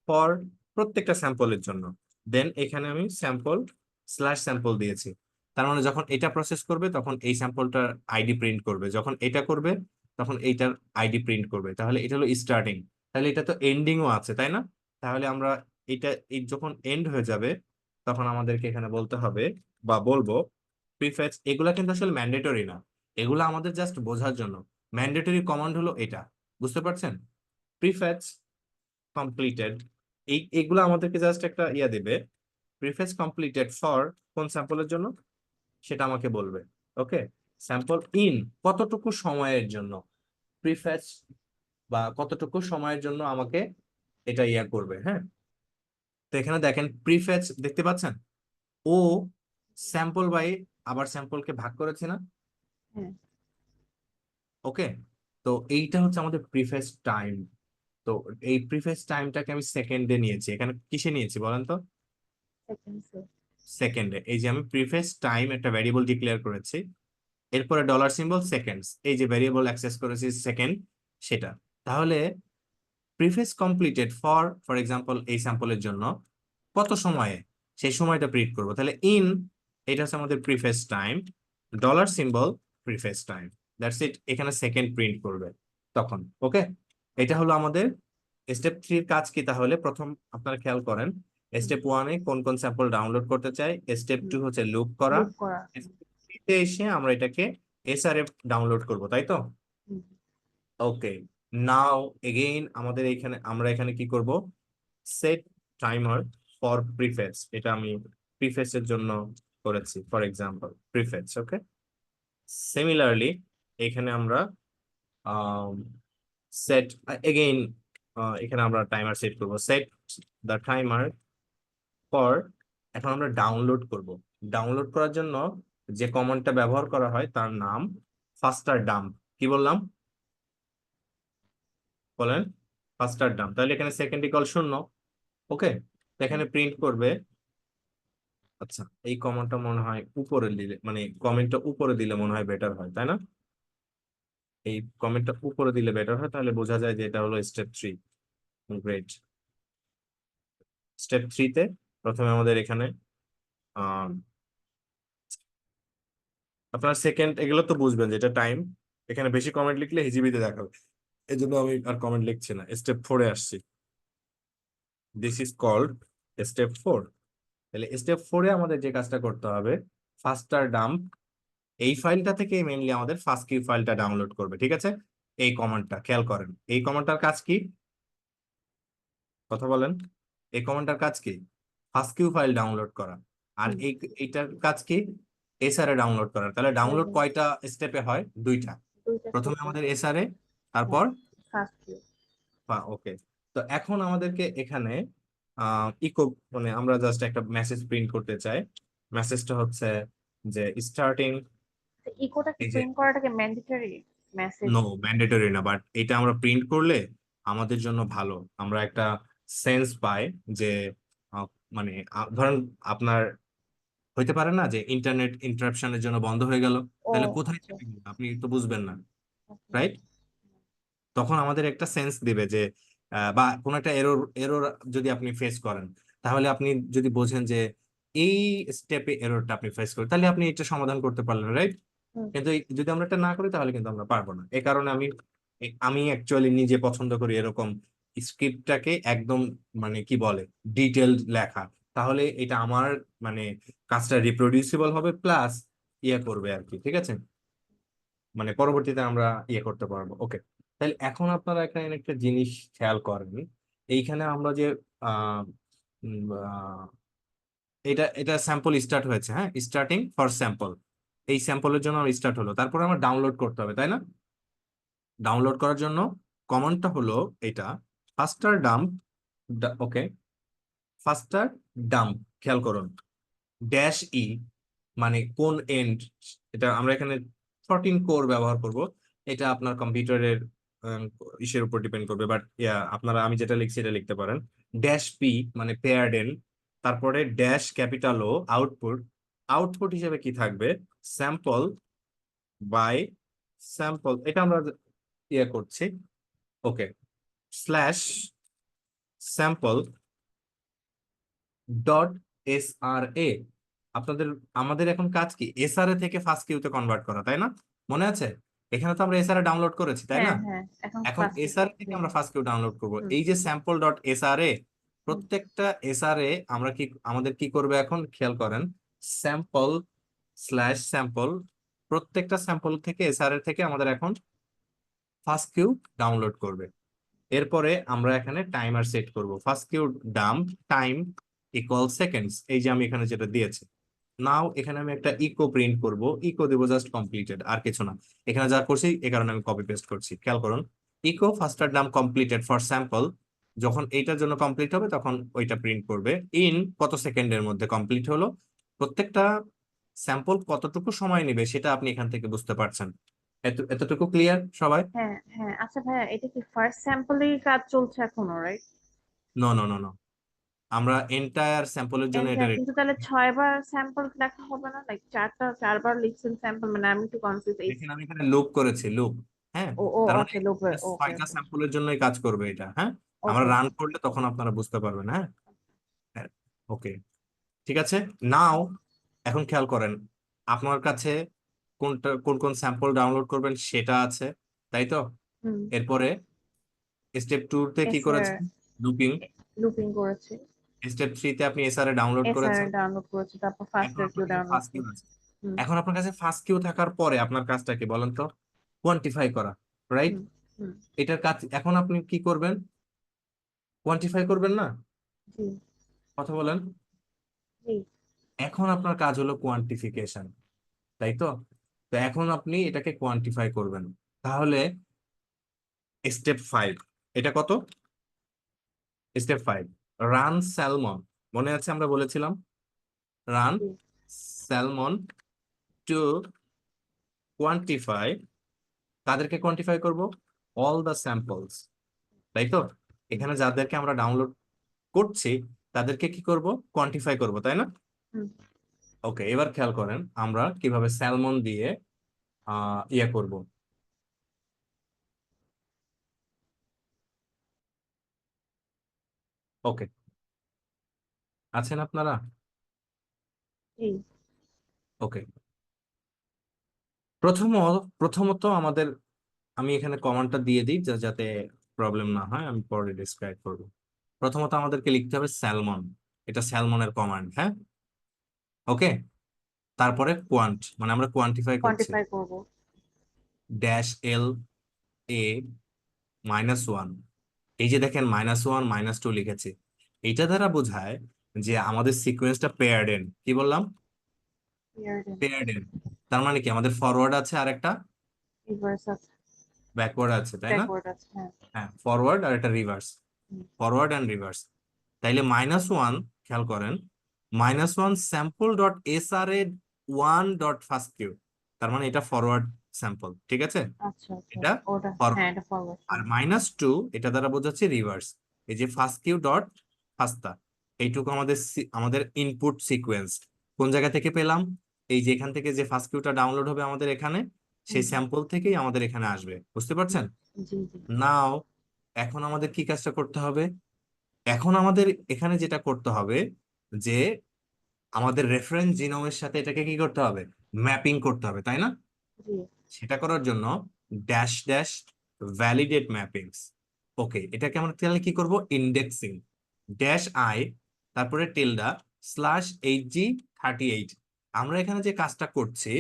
ফর প্রত্যেকটা স্যাম্পলের জন্য। দেন এখানে আমি স্যাম্পল দিয়েছি। তার মানে যখন এটা প্রসেস করবে তখন এই স্যাম্পলটার আইডি প্রিন্ট করবে, যখন এটা করবে তখন এইটার আইডি প্রিন্ট করবে। তাহলে এটা হলো স্টার্টিং, তাহলে এটা তো এন্ডিংও আছে তাই না? তাহলে আমরা এটা এই যখন এন্ড হয়ে যাবে তখন আমাদেরকে এখানে বলতে হবে বা বলবো প্রিফেচ। এগুলা কিন্তু আসলে ম্যান্ডেটরি না, এগুলা আমাদের জাস্ট বোঝার জন্য। ম্যান্ডেটরি কমান্ড হলো এটা, বুঝতে পারছেন? প্রিফেচ কমপ্লিটেড, এইগুলো আমাদেরকে জাস্ট একটা ইয়া দেবে, প্রিফেচ কমপ্লিটেড ফর কোন স্যাম্পলের জন্য সেটা আমাকে বলবে। ওকে, স্যাম্পল ইন কতটুকু সময়ের জন্য, প্রিফেচ বা কতটুকু সময়ের জন্য আমাকে এটা ইয়া করবে। হ্যাঁ, তো এখানে দেখেন প্রিফেচ দেখতে পাচ্ছেন, ও স্যাম্পল বাই আবার স্যাম্পলকে ভাগ করেছে না? হ্যাঁ। ওকে, তো এইটা হচ্ছে আমাদের প্রিফেচ টাইম। তো এই প্রিফেচ টাইমটাকে আমি সেকেন্ডে নিয়েছি, এখানে কিসে নিয়েছি বলেন তো? সেকেন্ডসে। সেকেন্ডে। এই যে আমি প্রিফেচ টাইম একটা ভ্যারিয়েবল ডিক্লেয়ার করেছি, এরপরে ডলার সিম্বল সেকেন্ডস, এই যে ভ্যারিয়েবল অ্যাক্সেস করেছি সেকেন্ড সেটা। তাহলে প্রিফেচ কমপ্লিটেড ফর এক্সাম্পল এই স্যাম্পলের জন্য কত সময়ে, সেই সময়টা প্রিন্ট করবো। তাহলে ইন, এটা হচ্ছে আমাদের prefetch time, dollar symbol prefetch time, that's it. এখানে সেকেন্ড প্রিন্ট করবে তখন। ওকে, এটা হলো আমাদের স্টেপ 3 কাজ কি তাহলে? প্রথম আপনারা খেয়াল করেন, স্টেপ 1-এ কোন কোন স্যাম্পল ডাউনলোড করতে চাই, স্টেপ 2 হচ্ছে লুপ করা, লুপ করা। স্টেপ 3-তে এসে আমরা এটাকে এসআরএফ ডাউনলোড করব, তাই তো? হুম। ওকে, নাও এগেইন আমাদের এখানে আমরা এখানে কি করব, সেট টাইমার ফর প্রিফেচ, এটা আমি প্রিফেচ এর জন্য করেছি, ফর এক্সাম্পল প্রিফেচ। ওকে, সিমিলারলি এখানে আমরা সেট এগেইন, এখানে আমরা টাইমার সেট করব, সেট দ্য টাইমার ফর। এখন আমরা ডাউনলোড করব, ডাউনলোড করার জন্য যে কমান্ডটা ব্যবহার করা হয় তার নাম ফাস্টার ডাম্প। কি বললাম বলেন? ফাস্টার ডাম্প। তাহলে এখানে সেকেন্ড ইকুয়াল 0। ওকে, এখানে প্রিন্ট করবে। আচ্ছা, এই কমান্ডটা মনে হয় উপরে দিলে, মানে কমেন্টটা উপরে দিলে মনে হয় বেটার হয় তাই না? এই কমেন্টটা উপরে দিলে বেটার হয়, তাহলে বোঝা যায় যে এটা হলো স্টেপ 3। গ্রেট। স্টেপ 3-তে প্রথমে আমাদের এখানে আহ আপনার সেকেন্ড এগুলো তো বুঝবেন যে এটা টাইম, এখানে বেশি কমেন্ট লিখলে হিজিবিতে দেখাবে, এই জন্য আমি আর কমেন্ট লিখছি না। স্টেপ 4-এ আসছি, দিস ইজ কল্ড স্টেপ 4। তাহলে স্টেপ 4-এ আমাদের যে কাজটা করতে হবে, ফাস্টার ডাম্প, এই ফাইলটা থেকে মেইনলি আমাদের ফাস্ট কিউ ফাইলটা ডাউনলোড করবে। ঠিক আছে, এই কমান্ডটা খেয়াল করেন, এই কমান্ডটার কাজ কি? কথা বলেন, এই কমান্ডটার কাজ কি? ফাস্ট কিউ ফাইল ডাউনলোড করা। আর হুম। এইটার কাজ কি? এসআরএ ডাউনলোড করা। তাহলে ডাউনলোড হুম। কয়টা স্টেপে হয়? 2টা। দুইটা প্রথমে স্টেপে। আমাদের এসআরএ, হ্যাঁ, তারপর ফার্স্ট কিউ। ওকে। তো এখন আমাদেরকে এখানে ইকো, মানে আমরা জাস্ট একটা মেসেজ প্রিন্ট করতে চাই। মেসেজটা হচ্ছে যে স্টার্টিং, ইকোটা কি এই যে প্রিন্ট করাটাকে ম্যান্ডেটরি মেসেজ? নো ম্যান্ডেটরি না, বাট এটা আমরা প্রিন্ট করলে আমাদের জন্য ভালো, আমরা একটা সেন্স পাই যে আহ, মানে ধরেন আপনার হইতে পারে না যে ইন্টারনেট ইন্টারাপশনের জন্য বন্ধ হয়ে গেল, ও তাহলে কোথায় আচ্ছা। যাবেন আপনি তো বুঝবেন না, ওকে। রাইট? তখন আমাদের একটা সেন্স দিবে যে বা কোনো একটা এরর এরর যদি আপনি ফেস করেন, তাহলে আপনি যদি বোঝেন যে এই স্টেপে এররটা আপনি ফেস করেন, তাহলে আপনি এটা সমাধান করতে পারলেন, রাইট? হুম। কিন্তু যদি আমরা এটা না করি তাহলে কিন্তু আমরা পারবো না। এই কারণে আমি অ্যাকচুয়ালি নিজে পছন্দ করি এরকম স্ক্রিপ্টটাকে একদম, মানে কি বলে, ডিটেলড লেখা। তাহলে এটা আমার মানে কাজটা রিপ্রোডিউসিবল হবে, প্লাস ইয়ে করবে আর কি। ঠিক আছে, মানে পরবর্তীতে আমরা ইয়ে করতে পারবো। ওকে, তাহলে এখন আপনারা এখানে একটা জিনিস খেয়াল করেন, এইখানে আমরা যে আহ উম, আহ, এটা এটা স্যাম্পল স্টার্ট হয়েছে, হ্যাঁ, স্টার্টিং ফর স্যাম্পল, এই স্যাম্পলের জন্য স্টার্ট হলো, তারপর আমার ডাউনলোড করতে হবে তাই না? ডাউনলোড করার জন্য কমান্ডটা হলো এটা ফাস্টার ডাম্প। ওকে, ফাস্টার ডাম্প, খেয়াল করুন, ড্যাশ ই মানে কোন এন্ড, এটা আমরা এখানে 14 কোর ব্যবহার করব। এটা আপনার কম্পিউটারের ইসের উপর ডিপেন্ড করবে, বাট আপনারা আমি যেটা লিখছি এটা লিখতে পারেন। ড্যাশ পি মানে পেয়ার্ড এন্ড, তারপরে ড্যাশ ক্যাপিটাল ও আউটপুট, আউটপুট হিসেবে কি থাকবে? স্যাম্পল বাই স্যাম্পল, এটা আমরা ইয়ে করছি। ওকে, স্ল্যাশ স্যাম্পল ডট SRA। আপনাদের আমাদের এখন কাজ কি SRA থেকে ফাস্ট কিউতে কনভার্ট করা, তাই না? মনে আছে? এখানে তো আমরা SRA ডাউনলোড করেছি, তাই না? হ্যাঁ হ্যাঁ, এখন এখন ফার্স্ট SRA থেকে আমরা ফাস্ট কিউ ডাউনলোড করব। হুম এই যে স্যাম্পল ডট SRA, হুম প্রত্যেকটা SRA আমরা আমাদের কি করবে এখন খেয়াল করেন, স্যাম্পল স্ল্যাশ স্যাম্পল, প্রত্যেকটা স্যাম্পল থেকে SRA থেকে আমাদের এখন ফাস্ট কিউ ডাউনলোড করবে। এরপরে আমরা এখানে টাইমার সেট করব। First Q dump time equal seconds, এই যে আমি এখানে যেটা দিয়েছি। নাও এখানে আমি একটা ইকো প্রিন্ট করব, ইকো দেবো জাস্ট কমপ্লিটেড, আর কিছু না। এখানে যা করছি এই কারণে আমি কপি পেস্ট করছি, খেয়াল করুন। Echo faster dump completed for sample, যখন এইটার জন্য কমপ্লিট হবে তখন ওইটা প্রিন্ট করবে। ইন কত সেকেন্ডের মধ্যে কমপ্লিট হলো, প্রত্যেকটা স্যাম্পল কতটুকু সময় নেবে সেটা আপনি এখান থেকে বুঝতে পারছেন। এতটুকু ক্লিয়ার সবাই? হ্যাঁ হ্যাঁ। আচ্ছা ভাইয়া, এটা কি ফার্স্ট স্যাম্পলেই কাজ চলছে এখনো, right? No no no no, আমরা এন্টায়ার স্যাম্পলের জন্য এটা রেডি। কিন্তু তাহলে 6 বার স্যাম্পল লেখা হবে না? লাইক 4বার লিখছেন স্যাম্পল, মানে আমি একটু কনফিউজ এই। দেখেন আমি এখানে লুপ করেছি, লুপ। হ্যাঁ, ও ও তার মানে ওকে, লোকে, ওকে 6টা ওকে স্যাম্পলের জন্যই কাজ করবে এটা। হ্যাঁ, আমরা ওকে। রান করলে তখন আপনারা বুঝতে পারবেন। হ্যাঁ, ওকে, ঠিক আছে। নাও এখন খেয়াল করেন, আপনার কাছে কোনটা কোন কোন স্যাম্পল ডাউনলোড করবেন সেটা আছে, তাই তো? হুম। এরপরে স্টেপ 2 তে কি এসআর করেছেন? লুপিং। লুপিং করেছি। স্টেপ 3 তে আপনি SRA ডাউনলোড এসআর করেছেন। ডাউনলোড করেছি, তারপর এখন ফাস্টার আপনার কিউ কাছে ডাউনলোড ফার্স্ট কিউ করেছি। আছে। হুম এখন আপনার কাছে ফার্স্ট কিউ থাকার পরে আপনার কাজটা কি বলেন তো? কোয়ান্টিফাই করা, রাইট? হুম হুম। এটার কাজ এখন আপনি কি করবেন? কোয়ান্টিফাই করবেন না? জি কথা বলেন। জি। এখন আপনার কাজ হলো কোয়ান্টিফিকেশন, তাই তো? তো এখন আপনি এটাকে কোয়ান্টিফাই করবেন। তাহলে স্টেপ 5, এটা কত? Step 5, run salmon. মনে আছে আমরা বলেছিলাম রান জি স্যালমন টু কোয়ান্টিফাই। তাদেরকে কোয়ান্টিফাই করব অল দ্য স্যাম্পলস, তাই তো? এখানে যাদেরকে আমরা ডাউনলোড করছি তাদেরকে কি করব? কোয়ান্টিফাই করব, তাই না? হুম। ওকে, এবার খেয়াল করেন আমরা কিভাবে স্যালমন দিয়ে ইয়ে করব। ওকে, আছেন আপনারা? জি ওকে, প্রথমত আমাদের, আমি এখানে কমান্ডটা দিয়ে দিই যাতে প্রবলেম না হয়, আমি পরে ডিসক্রাইব করব। প্রথমত আমাদেরকে লিখতে হবে স্যালমন, এটা স্যালমনের কমান্ড। হ্যাঁ, ওকে। তারপরে কোয়ান্ট, মানে আমরা কোয়ান্টিফাই করছি। কোয়ান্টিফাই করব। -L A-1, এই যে দেখেন -1 -2 লিখেছি, এইটা দ্বারা বোঝায় যে আমাদের সিকোয়েন্সটা পেয়ার্ড এন। কি বললাম? ইয়ারডেন। Paired end. তার মানে কি আমাদের ফরওয়ার্ড আছে আর একটা রিভার্স আছে। ব্যাকওয়ার্ড আছে, তাই না? ব্যাকওয়ার্ড আছে, হ্যাঁ। হ্যাঁ, ফরওয়ার্ড আর একটা reverse, hmm forward and reverse. তাইলে -1, খেয়াল করেন, -1 sample dot SRA1 dot first Q, তার মানে এটা ফরওয়ার্ড স্যাম্পল, ঠিক আছে? আচ্ছা আচ্ছা, এটা ওটা হ্যাঁ, ফরওয়ার্ড। এটা ফরওয়ার্ড। আর -2 এটা দ্বারা বোঝাচ্ছে রিভার্স, এই যে ফার্স্ট কিউ ডট ফাস্তা। এইটুকু আমাদের আমাদের ইনপুট সিকোয়েন্স। কোন জায়গা থেকে পেলাম? এই যে এখান থেকে যে ফার্স্ট কিউটা ডাউনলোড হবে আমাদের এখানে, সেই হুম স্যাম্পল থেকেই আমাদের এখানে আসবে, বুঝতে পারছেন? জি জি। নাও এখন আমাদের কি কাজটা করতে হবে? এখন আমাদের এখানে যেটা করতে হবে যে আমাদের রেফারেন্স জিনোমের সাথে এটাকে কি করতে হবে? ম্যাপিং করতে হবে, তাই না? জি সেটা করার জন্য ড্যাশ ড্যাশ ভ্যালিডেট ম্যাপিংস। ওকে, এটাকে আমরা তাহলে কি করব? ইন্ডেক্সিং ড্যাশ আই, তারপরে টিলডা /HG38। আমরা এখানে যে কাজটা করছি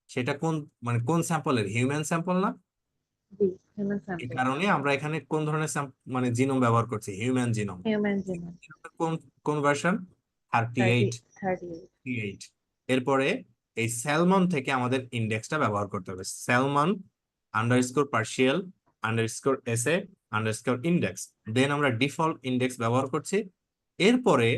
সেটা কোন, মানে কোন স্যাম্পলের? হিউম্যান স্যাম্পল না? জি। হিউম্যান এই স্যাম্পল। কারণে আমরা এখানে কোন ধরনের মানে জিনোম ব্যবহার করছি? Human genome. Human genome. কোন কোন ভার্সন? Thirty 30 eight 38। 38। এরপরে এই স্যালমন থেকে আমাদের ইন্ডেক্সটা ব্যবহার করতে হবে, salmon underscore partial underscore SA underscore index. Then আমরা ডিফল্ট ইন্ডেক্স ব্যবহার করছি। এরপরে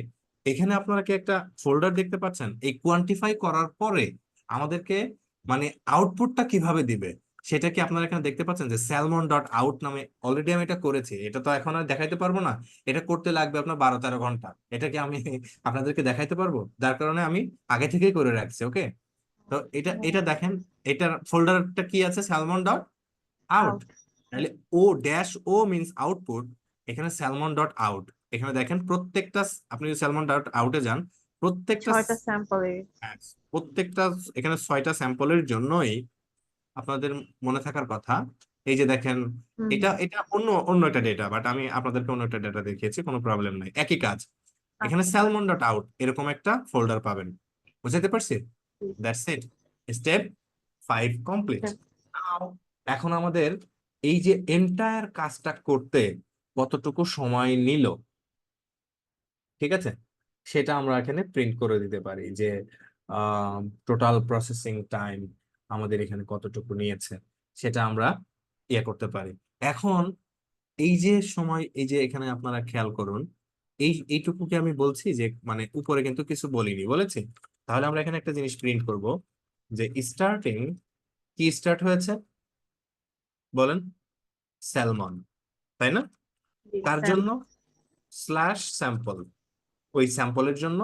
এখানে আপনারা কি একটা ফোল্ডার দেখতে পাচ্ছেন? এই কোয়ান্টিফাই করার পরে আমাদেরকে মানে আউটপুটটা কিভাবে দিবে সেটা কি আপনারা এখানে দেখতে পাচ্ছেন? যে স্যালমন ডট আউট নামে অলরেডি আমি এটা করেছি, এটা তো এখন আর দেখাইতে পারবো না। এটা করতে লাগবে আপনার 12-13 ঘন্টা। এটা কি আমি আপনাদেরকে দেখাইতে পারবো? যার কারণে আমি আগে থেকেই করে রাখছি। ওকে, তো এটা এটা দেখেন, এটার ফোল্ডারটা কি আছে? Salmon dot out. আউট। তাহলে ও ড্যাশ ও মিনস আউটপুট, এখানে স্যালমন ডট আউট, এখানে দেখেন প্রত্যেকটা আপনি যদি স্যালমন আউটে যান, প্রত্যেকটা 6টা স্যাম্পলে। হ্যাঁ, প্রত্যেকটা এখানে 6টা স্যাম্পলের জন্যই আপনাদের মনে থাকার কথা। এই যে দেখেন, হুম এটা এটা অন্য অন্য একটা ডেটা, বাট আমি আপনাদেরকে অন্য একটা ডেটা দেখিয়েছি, কোনো প্রবলেম নাই, একই কাজ। এখানে আচ্ছা। স্যালমন ডট আউট এরকম একটা ফোল্ডার পাবেন, বুঝতে পারছি? Hmm, that's it, step 5 complete. step- এখন আমাদের এই যে এন্টায়ার কাজটা করতে কতটুকু সময় নিল, ঠিক আছে, সেটা আমরা এখানে প্রিন্ট করে দিতে পারি যে টোটাল প্রসেসিং টাইম আমাদের এখানে কতটুকু নিয়েছে, সেটা আমরা করতে পারি। এখন এই যে সময়, এই যে এখানে আপনারা খেয়াল করুন, এইটুকুকে আমি বলছি যে মানে উপরে কিন্তু কিছু বলিনি, বলেছি। তাহলে আমরা এখানে একটা জিনিস প্রিন্ট করব যে স্টার্টিং, কি স্টার্ট হয়েছে বলেন, স্যালমন, তাই না? জি, তার জন্য স্ল্যাশ স্যাম্পল, ওই স্যাম্পলের জন্য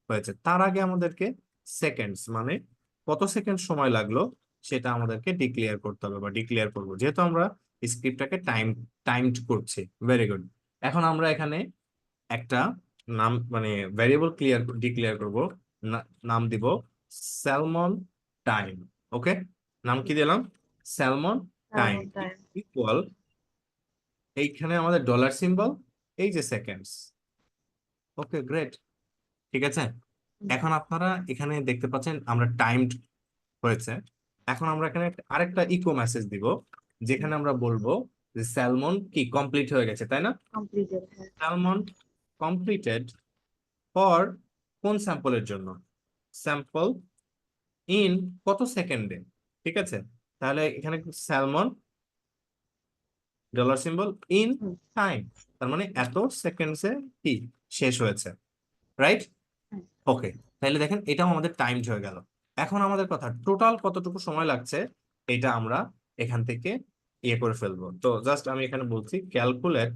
হয়েছে। তার আগে আমাদেরকে সেকেন্ডস, মানে কত সেকেন্ড সময় লাগলো সেটা আমাদেরকে ডিক্লেয়ার করতে হবে বা ডিক্লেয়ার করবো, যেহেতু আমরা স্ক্রিপ্টটাকে টাইমড করছি। Very good. এখন আমরা এখানে একটা নাম মানে ভ্যারিয়েবল ডিক্লেয়ার করব, নাম দিব স্যালমন টাইম। ওকে, নাম কি দিলাম? Salmon time salmon time. Equal, এইখানে আমাদের ডলার সিম্বল, এই যে সেকেন্ডস। ওকে, গ্রেট, ঠিক আছে। এখন আপনারা এখানে দেখতে পাচ্ছেন আমরা টাইমড হয়েছে। এখন আমরা এখানে আরেকটা ইকো মেসেজ দিব, যেখানে আমরা বলবো যে স্যালমন কি কমপ্লিট হয়ে গেছে, তাই না? কমপ্লিটেড। স্যালমন কমপ্লিটেড ফর কোন স্যাম্পলের জন্য? স্যাম্পল ইন কত সেকেন্ডে, ঠিক আছে। তাহলে এখানে salmon dollar symbol in hmm, time, তার মানে এত সেকেন্ডসে কি শেষ হয়েছে, রাইট? হুম। ওকে, তাহলে দেখেন এটাও আমাদের টাইমড হয়ে গেল। এখন আমাদের কথা টোটাল কতটুকু সময় লাগছে, এটা আমরা এখান থেকে করে ফেলবো। তো জাস্ট আমি এখানে বলছি calculate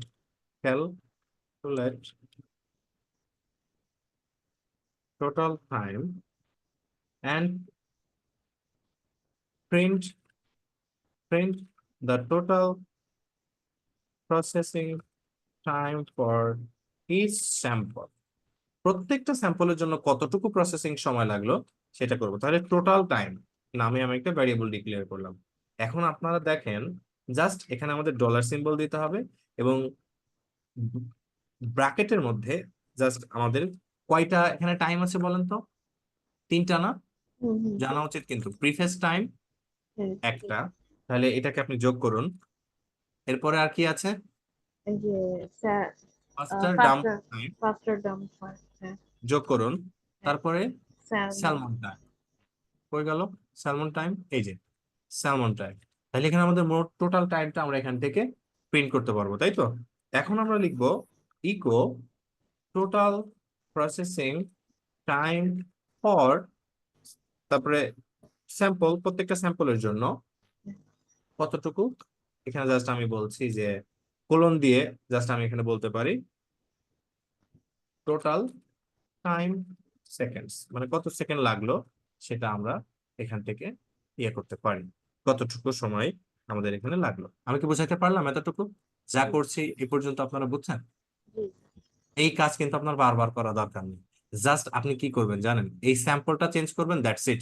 total time and print print the total processing time for each sample. প্রত্যেকটা স্যাম্পলের জন্য কতটুকু প্রসেসিং সময় লাগলো সেটা করবো। তাহলে টোটাল টাইম নামে আমি একটা ভ্যারিয়েবল ডিক্লেয়ার করলাম। এখন আপনারা দেখেন, জাস্ট এখানে আমাদের ডলার সিম্বল দিতে হবে এবং ব্র্যাকেটের মধ্যে জাস্ট আমাদের কয়টা এখানে টাইম আছে বলেন তো? 3টা না? হুম, হুম, জানা উচিত, কিন্তু প্রিফেস টাইম হ্যাঁ। একটা, তাহলে এটাকে আপনি যোগ করুন। এরপরে আর কি আছে? এই যে মাস্টার ডাম্প ফাস্টার টাইম ফাস্টার ডাম্প হয়। হ্যাঁ, যোগ করুন। হ্যাঁ। তারপরে স্যালমন। স্যালমন টাইম হয়ে গেল। স্যালমন টাইম, এই যে স্যালমন টাইম। তাহলে এখানে আমাদের মোট টোটাল টাইমটা আমরা এখান থেকে প্রিন্ট করতে পারবো, তাই তো? এখন আমরা লিখবো echo total processing time for, তারপরে স্যাম্পল, প্রত্যেকটা স্যাম্পলের জন্য কতটুকু। এখানে জাস্ট আমি বলছি যে কোলন দিয়ে জাস্ট আমি এখানে বলতে পারি টোটাল টাইম সেকেন্ডস, মানে কত সেকেন্ড লাগলো সেটা আমরা এখান থেকে করতে পারি, কতটুকু সময় আমাদের এখানে লাগলো। আমি কি বোঝাতে পারলাম এতটুকু? যা করছি এ পর্যন্ত আপনারা বুঝছেন? জি। এই কাজ কিন্তু আপনার বারবার করা দরকার নেই। জাস্ট আপনি কি করবেন জানেন, এই স্যাম্পলটা চেঞ্জ করবেন, দ্যাটস ইট।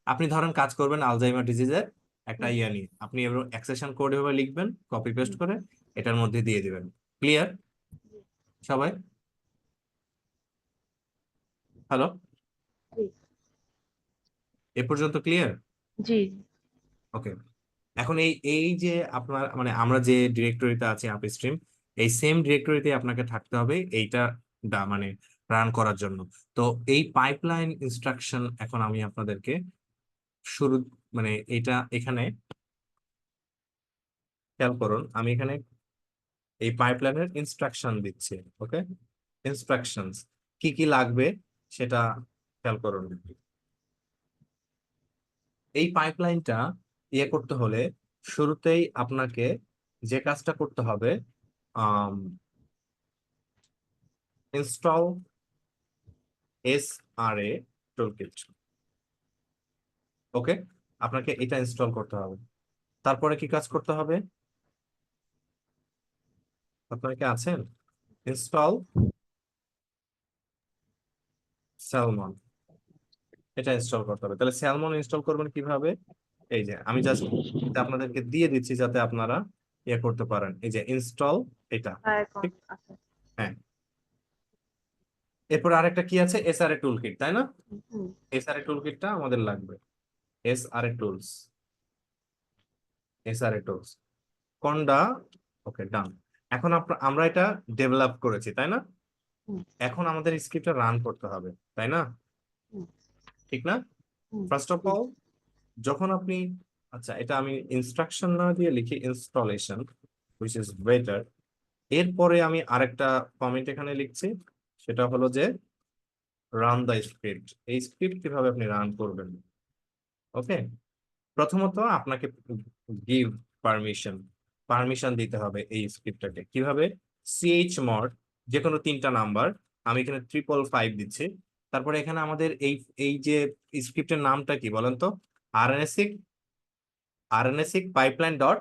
আপনি ধরেন কাজ করবেন আলজাইমার ডিজিজের একটা হুম, নিয়ে, আপনি এবার অ্যাক্সেশন কোড এভাবে লিখবেন, কপি পেস্ট হুম, করে এটার মধ্যে দিয়ে দিবেন। ক্লিয়ার জি, সবাই? হ্যালো, জি, এ পর্যন্ত ক্লিয়ার? জি। ওকে। এখন এই এই যে আপনার মানে আমরা যে ডিরেক্টরিতে আছি আপস্ট্রিম, এই সেম ডিরেক্টরিতে আপনাকে থাকতে হবে এইটা মানে রান করার জন্য। তো এই পাইপলাইন ইনস্ট্রাকশন এখন আমি আপনাদেরকে শুরু, মানে এটা এখানে খেয়াল করুন, আমি এখানে এই পাইপলাইনের ইনস্ট্রাকশন দিচ্ছি। ওকে, ইনস্ট্রাকশনস কি কি লাগবে সেটা খেয়াল করুন। এই পাইপলাইনটা করতে হলে শুরুতেই আপনাকে যে কাজটা করতে হবে, ইনস্টল SRA টুলকিট। ওকে, আপনাকে এটা ইনস্টল করতে হবে। তারপরে কি কাজ করতে হবে? আপনারা কি আছেন? ইনস্টল স্যালমন, এটা ইনস্টল করতে হবে। তাহলে স্যালমন ইনস্টল করবেন কিভাবে? এই যে আমি জাস্ট আপনাদেরকে দিয়ে দিচ্ছি যাতে আপনারা ইয়ে করতে পারেন। এই যে ইনস্টল, এটা আইকন ঠিক। আছে। হ্যাঁ, এরপর আরেকটা কি আছে, এসআরএ টুল কিট, তাই না? হুম। এসআরএ টুল কিটটা আমাদের লাগবে। এসআরএ টুলস, এসআরএ টুলস কোনটা? ওকে, ডান। এখন আমরা এটা ডেভেলপ করেছি, তাই না? হুম। এখন আমাদের স্ক্রিপ্টটা রান করতে হবে, তাই না? হুম। ঠিক না? হুম। ফার্স্ট অফ অল, যখন আপনি, আচ্ছা এটা আমি ইনস্ট্রাকশন না দিয়ে লিখি ইনস্টলেশন, হুইচ ইজ বেটার। এরপরে আমি আরেকটা কমেন্ট এখানে লিখছি, সেটা হলো যে রান দ্য স্ক্রিপ্ট। এই স্ক্রিপ্ট কিভাবে আপনি রান করবেন? ওকে, প্রথমত আপনাকে গিভ পারমিশন, পারমিশন দিতে হবে এই স্ক্রিপ্টটাকে। কিভাবে? chmod, যে কোনো 3টা নাম্বার, আমি এখানে 555 দিচ্ছি। তারপরে এখানে আমাদের এই এই যে স্ক্রিপ্টের নামটা কি বলেন তো? আরএনএসিক, আরএনএসিক পাইপলাইন ডট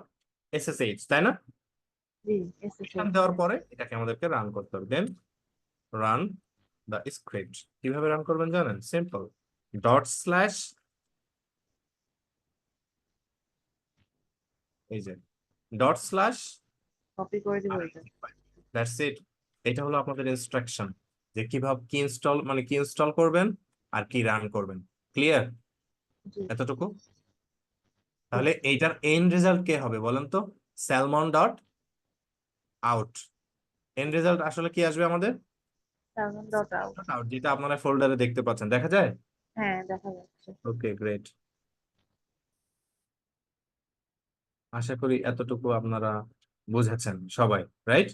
এসএসএইচ, তাই না? জি, এসেছে। এখানে দেওয়ার পরে এটাকে আমাদেরকে রান করতে হবে। দেন রান দ্য স্ক্রিপ্ট। কিভাবে রান করবেন জানেন? সিম্পল, ডট স্ল্যাশ, এই যে ডট স্ল্যাশ, কপি করে দিব এটা। That's it. এটা হলো আপনাদের ইনস্ট্রাকশন, যে কিভাবে কি ইনস্টল, মানে কি ইনস্টল করবেন আর কি রান করবেন। ক্লিয়ার জি। এতটুকু? জি। তাহলে এইটার এন্ড রেজাল্ট কে হবে বলেন তো? Salmon dot out. End result আসলে কি আসবে আমাদের? 7.out। Out, যেটা আপনারা ফোল্ডারে দেখতে পাচ্ছেন, দেখা যায়। হ্যাঁ, দেখা যাচ্ছে। ওকে, গ্রেট। আশা করি এতটুকু আপনারা বুঝেছেন সবাই, রাইট?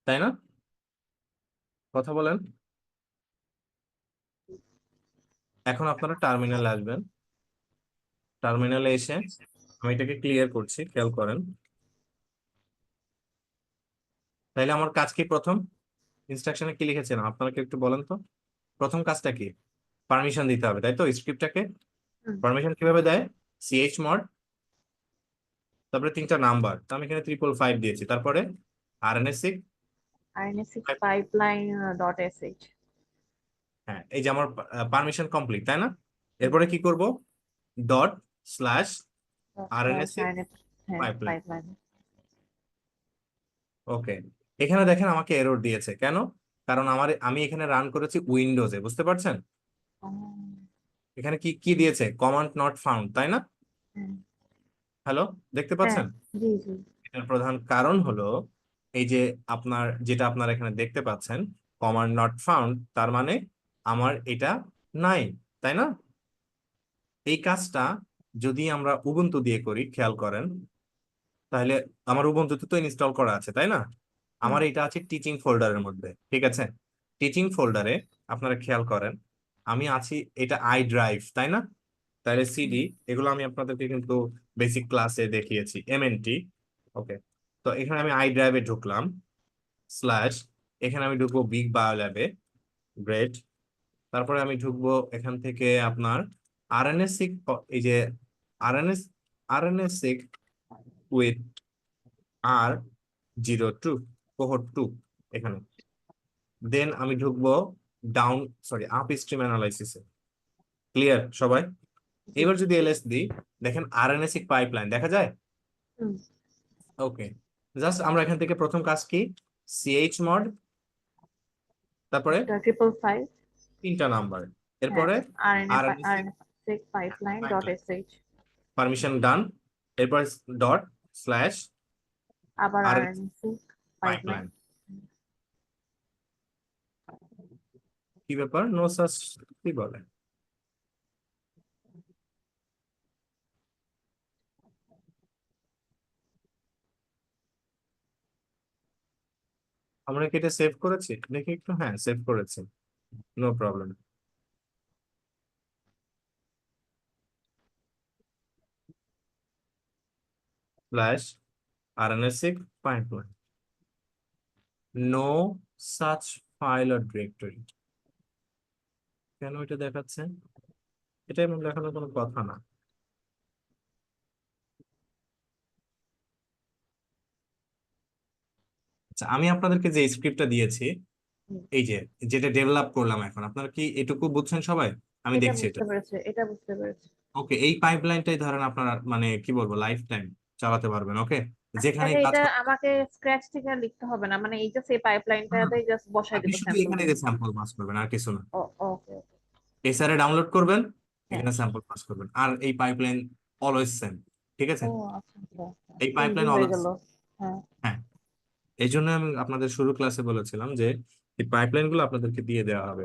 তাই না? কথা বলেন। এখন আপনারা টার্মিনালে আসবেন। টার্মিনালে এসে আমি এটাকে ক্লিয়ার করছি, খেয়াল করেন। তাইলে আমার কাজ কি? প্রথম ইনস্ট্রাকশনে কি লিখেছেন আপনারা কি একটু বলেন তো? প্রথম কাজটা কি? পারমিশন দিতে হবে, তাই তো? স্ক্রিপ্টটাকে হুম। পারমিশন কিভাবে দেয়? chmod, তারপরে 3টা নাম্বার, তো আমি এখানে 555 দিয়েছি। তারপরে আরএনএসিক, INS6 pipeline .sh। হ্যাঁ এই যে আমার পারমিশন কমপ্লিট, তাই না? এরপরে কি করব? ডট স্ল্যাশ আরএনএসিক INS, হ্যাঁ, পাইপলাইন। pipeline। ওকে, এখানে দেখেন আমাকে এরর দিয়েছে কেন? কারণ আমি এখানে রান করেছি উইন্ডোজে, বুঝতে পারছেন? ও, এখানে কি কি দিয়েছে? কমান্ড নট ফাউন্ড, তাই না? হ্যাঁ। হ্যালো, দেখতে হ্যাঁ, পাচ্ছেন? জি জি। এটার প্রধান কারণ হলো এই যে যেটা আপনারা এখানে দেখতে পাচ্ছেন, কমান্ড নট ফাউন্ড, তার মানে আমার এটা নাই, তাই না? এই কাজটা যদি আমরা উবুন্টু দিয়ে করি, খেয়াল করেন, তাহলে আমার উবুন্টুতে তো ইনস্টল করা আছে, তাই না? হুম। আমার এটা আছে টিচিং ফোল্ডারের মধ্যে, ঠিক আছে? টিচিং ফোল্ডারে আপনারা খেয়াল করেন, আমি আছি, এটা আই ড্রাইভ, তাই না? তাহলে সিডি, এগুলো আমি আপনাদেরকে কিন্তু বেসিক ক্লাসে দেখিয়েছি, এমএনটি। ওকে, তো এখানে আমি আই ড্রাইভে ঢুকলাম, স্ল্যাশ, এখানে আমি ঢুকবো বিগ বায়োল্যাবে, গ্রেট। তারপরে আমি ঢুকবো এখান থেকে আপনার আরএনএসিক, এই যে আরএনএস, আরএনএসিক উইথ R02, কোহর্ট 2, এখানে। দেন আমি ঢুকবো ডাউন, সরি, আপ স্ট্রিম অ্যানালাইসিসে। ক্লিয়ার সবাই? জি। এবার যদি এলএস দিই, দেখেন আরএনএসিক পাইপলাইন দেখা যায়। হুম। ওকে, জাস্ট আমরা এখান থেকে প্রথম কাজ কি? chmod, তারপরে 555। 3টা নাম্বার, হ্যাঁ, এরপরে RNA seq INS6 pipeline pipeline, .sh। Permission done. এরপর ডট স্ল্যাশ আবার আরএনএসিক INS6 পাইপলাইন। pipeline। কি ব্যাপার, নো সাচ, কি বলে? আমরা কি এটা সেভ করেছি দেখি একটু? হ্যাঁ, সেভ করেছি, no problem. Slash RNA seq pipeline, no such file or directory. কেন এটা দেখাচ্ছে? এটা এমন দেখানোর কোনো কথা না। আচ্ছা, আমি আপনাদেরকে যে স্ক্রিপ্টটা দিয়েছি, হুম। এই যে যেটা ডেভেলপ করলাম এখন, আপনারা কি এটুকু বুঝছেন সবাই? আমি এটা দেখছি এটা। বুঝতে পেরেছি, এটা বুঝতে পেরেছি। ওকে, এই পাইপলাইনটাই ধরেন আপনারা মানে কি বলবো লাইফ টাইম চালাতে পারবেন। ওকে, আচ্ছা, যেখানে তাহলে কাজ এটা করতে আমাকে স্ক্র্যাচ থেকে আর লিখতে হবে না, মানে এই জাস্ট এই পাইপলাইনটাতে জাস্ট বসাই আপনি দেবো শুধু স্যাম্পল এখানে গুলো। যে স্যাম্পল পাস করবেন আর কিছু না। ও, ওকে ওকে। এসআরএ ডাউনলোড করবেন, হ্যাঁ। এখানে স্যাম্পল পাস করবেন, আর এই পাইপলাইন অলওয়েজ সেম। ঠিক আছে, ও আচ্ছা আচ্ছা আচ্ছা, এই ইজি পাইপলাইন হয়ে অলওয়েজ। গেল। হ্যাঁ। হ্যাঁ, এই জন্য আমি আপনাদের শুরু ক্লাসে বলেছিলাম যে এই পাইপলাইন গুলো আপনাদেরকে দিয়ে দেওয়া হবে।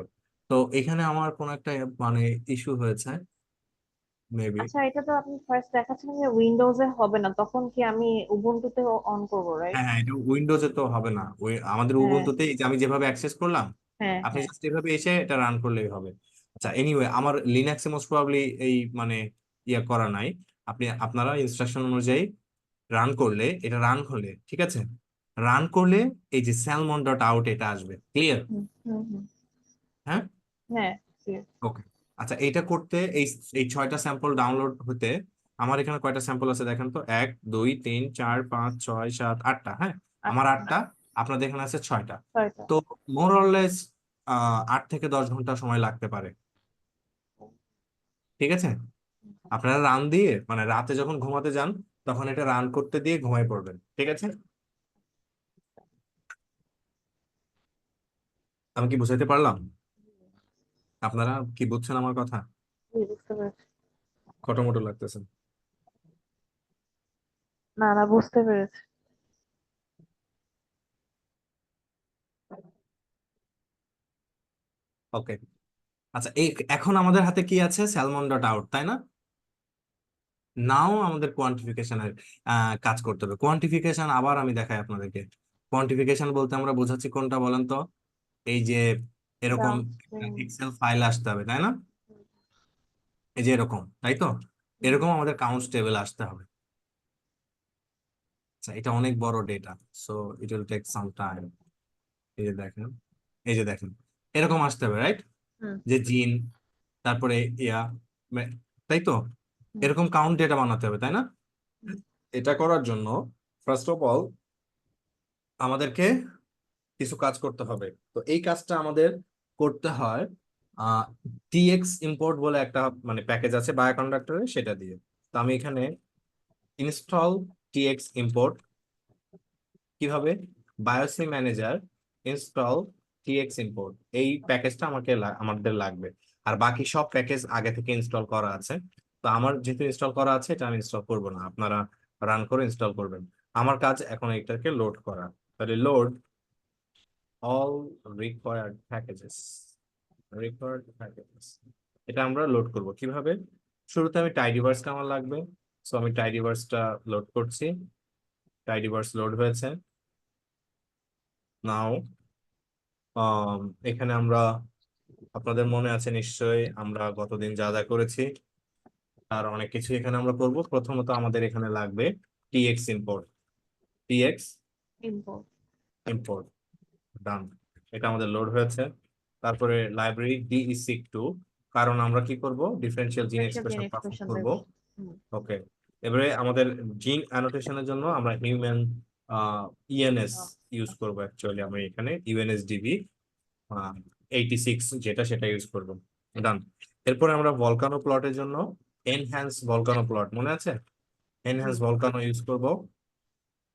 তো এখানে আমার কোন একটা মানে ইস্যু হয়েছে মেবি। আচ্ছা, এটা তো আপনি ফার্স্ট দেখাচ্ছিলেন যে উইন্ডোজে হবে না, তখন কি আমি উবুন্টুতে অন করবো, রাইট? হ্যাঁ হ্যাঁ, এটা উইন্ডোজে তো হবে না, ওই আমাদের হ্যাঁ উবুন্টুতে আমি যেভাবে অ্যাক্সেস করলাম, হ্যাঁ আপনি হ্যাঁ। জাস্ট এভাবে এসে এটা রান করলেই হবে। আচ্ছা, এনিওয়ে আমার লিনাক্সে মোস্ট প্রবাবলি এই মানে ইয়া করা নাই। আপনারা ইনস্ট্রাকশন অনুযায়ী রান করলে, এটা রান হলে ঠিক আছে, রান করলে এই যে স্যালমন ডট আউট এটা আসবে, ক্লিয়ার? হুম হুম হুম। হ্যাঁ, হ্যাঁ, ঠিক। ওকে। আচ্ছা, এইটা করতে এই এই 6টা স্যাম্পল ডাউনলোড হতে আমার এখানে কয়টা স্যাম্পল আছে দেখেন তো, 1 2 3 4 5 6 7 8টা। হ্যাঁ, আমার আচ্ছা। 8টা, আপনাদের এখানে আছে 6টা। ছয়টা। তো মোর অরলেস 8 থেকে 10 ঘন্টা সময় লাগতে পারে। ঠিক আছে, আপনারা রান দিয়ে মানে রাতে যখন ঘুমাতে যান তখন এটা রান করতে দিয়ে ঘুমায় পড়বেন। ঠিক আছে, আমি কি বুঝাইতে পারলাম? আপনারা কি বুঝছেন আমার কথা? জি, বুঝতে পেরেছি। খটোমটো লাগতেছে? না না, বুঝতে পেরেছি। ওকে। আচ্ছা, এই এখন আমাদের হাতে কি আছে, স্যালমন ডট আউট, তাই না? নাও আমাদের কোয়ান্টিফিকেশনের কাজ করতে হবে। কোয়ান্টিফিকেশন আবার আমি দেখাই আপনাদেরকে। কোয়ান্টিফিকেশন বলতে আমরা বোঝাচ্ছি কোনটা বলেন তো? এই যে এরকম ডাউনস্ট্রিম। এক্সেল ফাইল আসতে হবে, তাই না? এই যে এরকম, তাই তো? এরকম আমাদের কাউন্টস টেবিল আসতে হবে। আচ্ছা, এটা অনেক বড় data, so it will take some time. এই যে দেখেন, এই যে দেখেন, এরকম আসতে হবে, রাইট? হুম যে জিন, তারপরে ইয়া, তাই তো? হুম এরকম কাউন্ট ডেটা বানাতে হবে, তাই না? হুম। এটা করার জন্য ফার্স্ট অফ অল আমাদেরকে কিছু কাজ করতে হবে। তো এই কাজটা আমাদের করতে হয় টিএক্স ইম্পোর্ট বলে একটা মানে প্যাকেজ আছে বায়োকন্ডাক্টরে, সেটা দিয়ে। তো আমি এখানে ইনস্টল টিএক্স ইম্পোর্ট কিভাবে, বায়োসি ম্যানেজার ইনস্টল টিএক্স ইম্পোর্ট, এই প্যাকেজটা আমাদের লাগবে। আর বাকি সব প্যাকেজ আগে থেকে ইনস্টল করা আছে। তো আমার যেহেতু ইনস্টল করা আছে, এটা আমি ইনস্টল করবো না, আপনারা রান করে ইনস্টল করবেন। আমার কাজ এখন এটাকে লোড করা। তাহলে load all required packages, required packages, এটা আমরা লোড করব কিভাবে? শুরুতে আমি টাইডিভার্সটা আমার লাগবে, সো আমি টাইডিভার্সটা লোড করছি। টাইডিভার্স লোড হয়েছে। নাও এখানে আমরা, আপনাদের মনে আছে নিশ্চয়ই আমরা গতদিন যা যা করেছি আর অনেক কিছু এখানে আমরা করব। প্রথমত আমাদের এখানে লাগবে tximport. Tximport. Import done, এটা আমাদের লোড হয়েছে। তারপরে লাইব্রেরি DE6 2, কারণ আমরা কি করব, ডিফারেনশিয়াল জিন differential gain expression perform expression করব। দেব। হুম ওকে, এবারে আমাদের জিন অ্যানোটেশনের জন্য আমরা হিউম্যান ইএনএস ইউজ করব। অ্যাকচুয়ালি আমরা এখানে ইউএনএসডিবি 86 যেটা, সেটা ইউজ করব। ডান। এরপরে আমরা ভলকানো প্লটের জন্য এনহ্যান্স ভলকানো প্লট, মনে আছে? হুম। এনহ্যান্স ভলকানো ইউজ করব।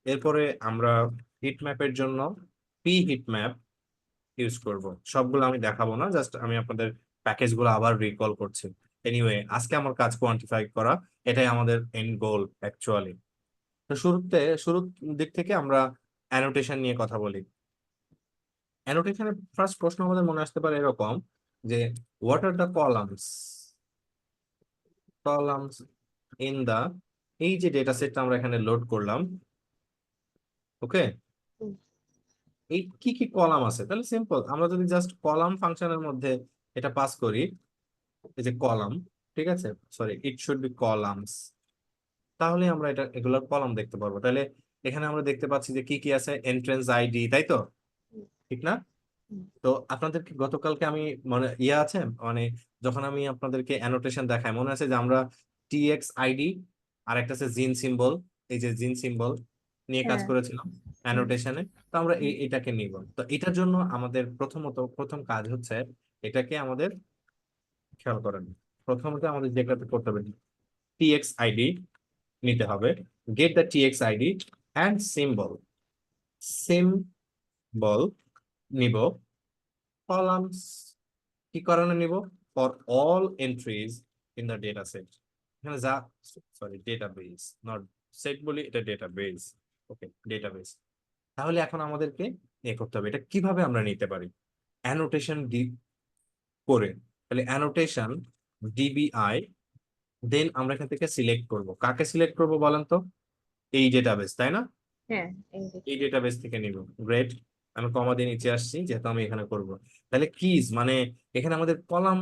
এরপরে আমরা হিট ম্যাপের জন্য পি হিট ম্যাপ ইউজ করব। সবগুলো আমি দেখাবো না, জাস্ট আমি আপনাদের প্যাকেজ গুলো আবার রিকল করছি। এনিওয়ে, আজকে আমার কাজ কোয়ান্টিফাই করা, এটাই আমাদের এন্ড গোল অ্যাকচুয়ালি। তো শুরুর দিক থেকে আমরা অ্যানোটেশন নিয়ে কথা বলি। অ্যানোটেশনের ফার্স্ট প্রশ্ন আমাদের মনে আসতে পারে এরকম যে what are the columns, columns in the, এই যে ডেটা সেটটা আমরা এখানে লোড করলাম, ওকে, হুম। এই কি কি কলাম আছে? তাহলে সিম্পল, আমরা যদি জাস্ট কলাম ফাংশনের মধ্যে এটা পাস করি, এই যে কলাম, ঠিক আছে, sorry it should B columns, তাহলে আমরা এগুলোর কলাম দেখতে পারবো। তাহলে এখানে আমরা দেখতে পাচ্ছি যে কি কি আছে, এন্ট্রেন্স আইডি, তাই তো? হুম ঠিক না? হুম। তো আপনাদেরকে গতকালকে আমি মানে ইয়ে আছে মানে যখন আমি আপনাদেরকে অ্যানোটেশন দেখাই, মনে আছে যে আমরা টিএক্স আইডি আর একটা আছে জিন সিম্বল, এই যে জিন সিম্বল নিয়ে কাজ হ্যাঁ করেছিলাম। অ্যানোটেশনে। তো আমরা এটাকে নিব। তো এটার জন্য আমাদের প্রথম কাজ হচ্ছে এটাকে আমাদের খেয়াল করেন। প্রথমত আমাদের যেটাতে করতে হবে টিএক্স আইডি নিতে হবে। Get the TX ID and symbol নিব। কলামস কি কারণে নিব? For all entries in the data set. এখানে যা সরি ডেটাবেস, নট সেট বলি, এটা ডেটাবেস। ওকে, ডেটাবেস। তাহলে এখন আমাদেরকে করতে হবে এটা কিভাবে আমরা নিতে পারি অ্যানোটেশন করে। তাহলে অ্যানোটেশন ডিবিআই, দেন আমরা এখান থেকে সিলেক্ট করব। কাকে সিলেক্ট করব বলেন তো? এই ডেটাবেস, তাই না? হ্যাঁ, এই যে এই ডেটাবেস থেকে নিব। গ্রেট, আমি কমা দিয়ে নিচে আসছি যেহেতু আমি এখানে করব। তাহলে কিজ মানে এখানে আমাদের কলাম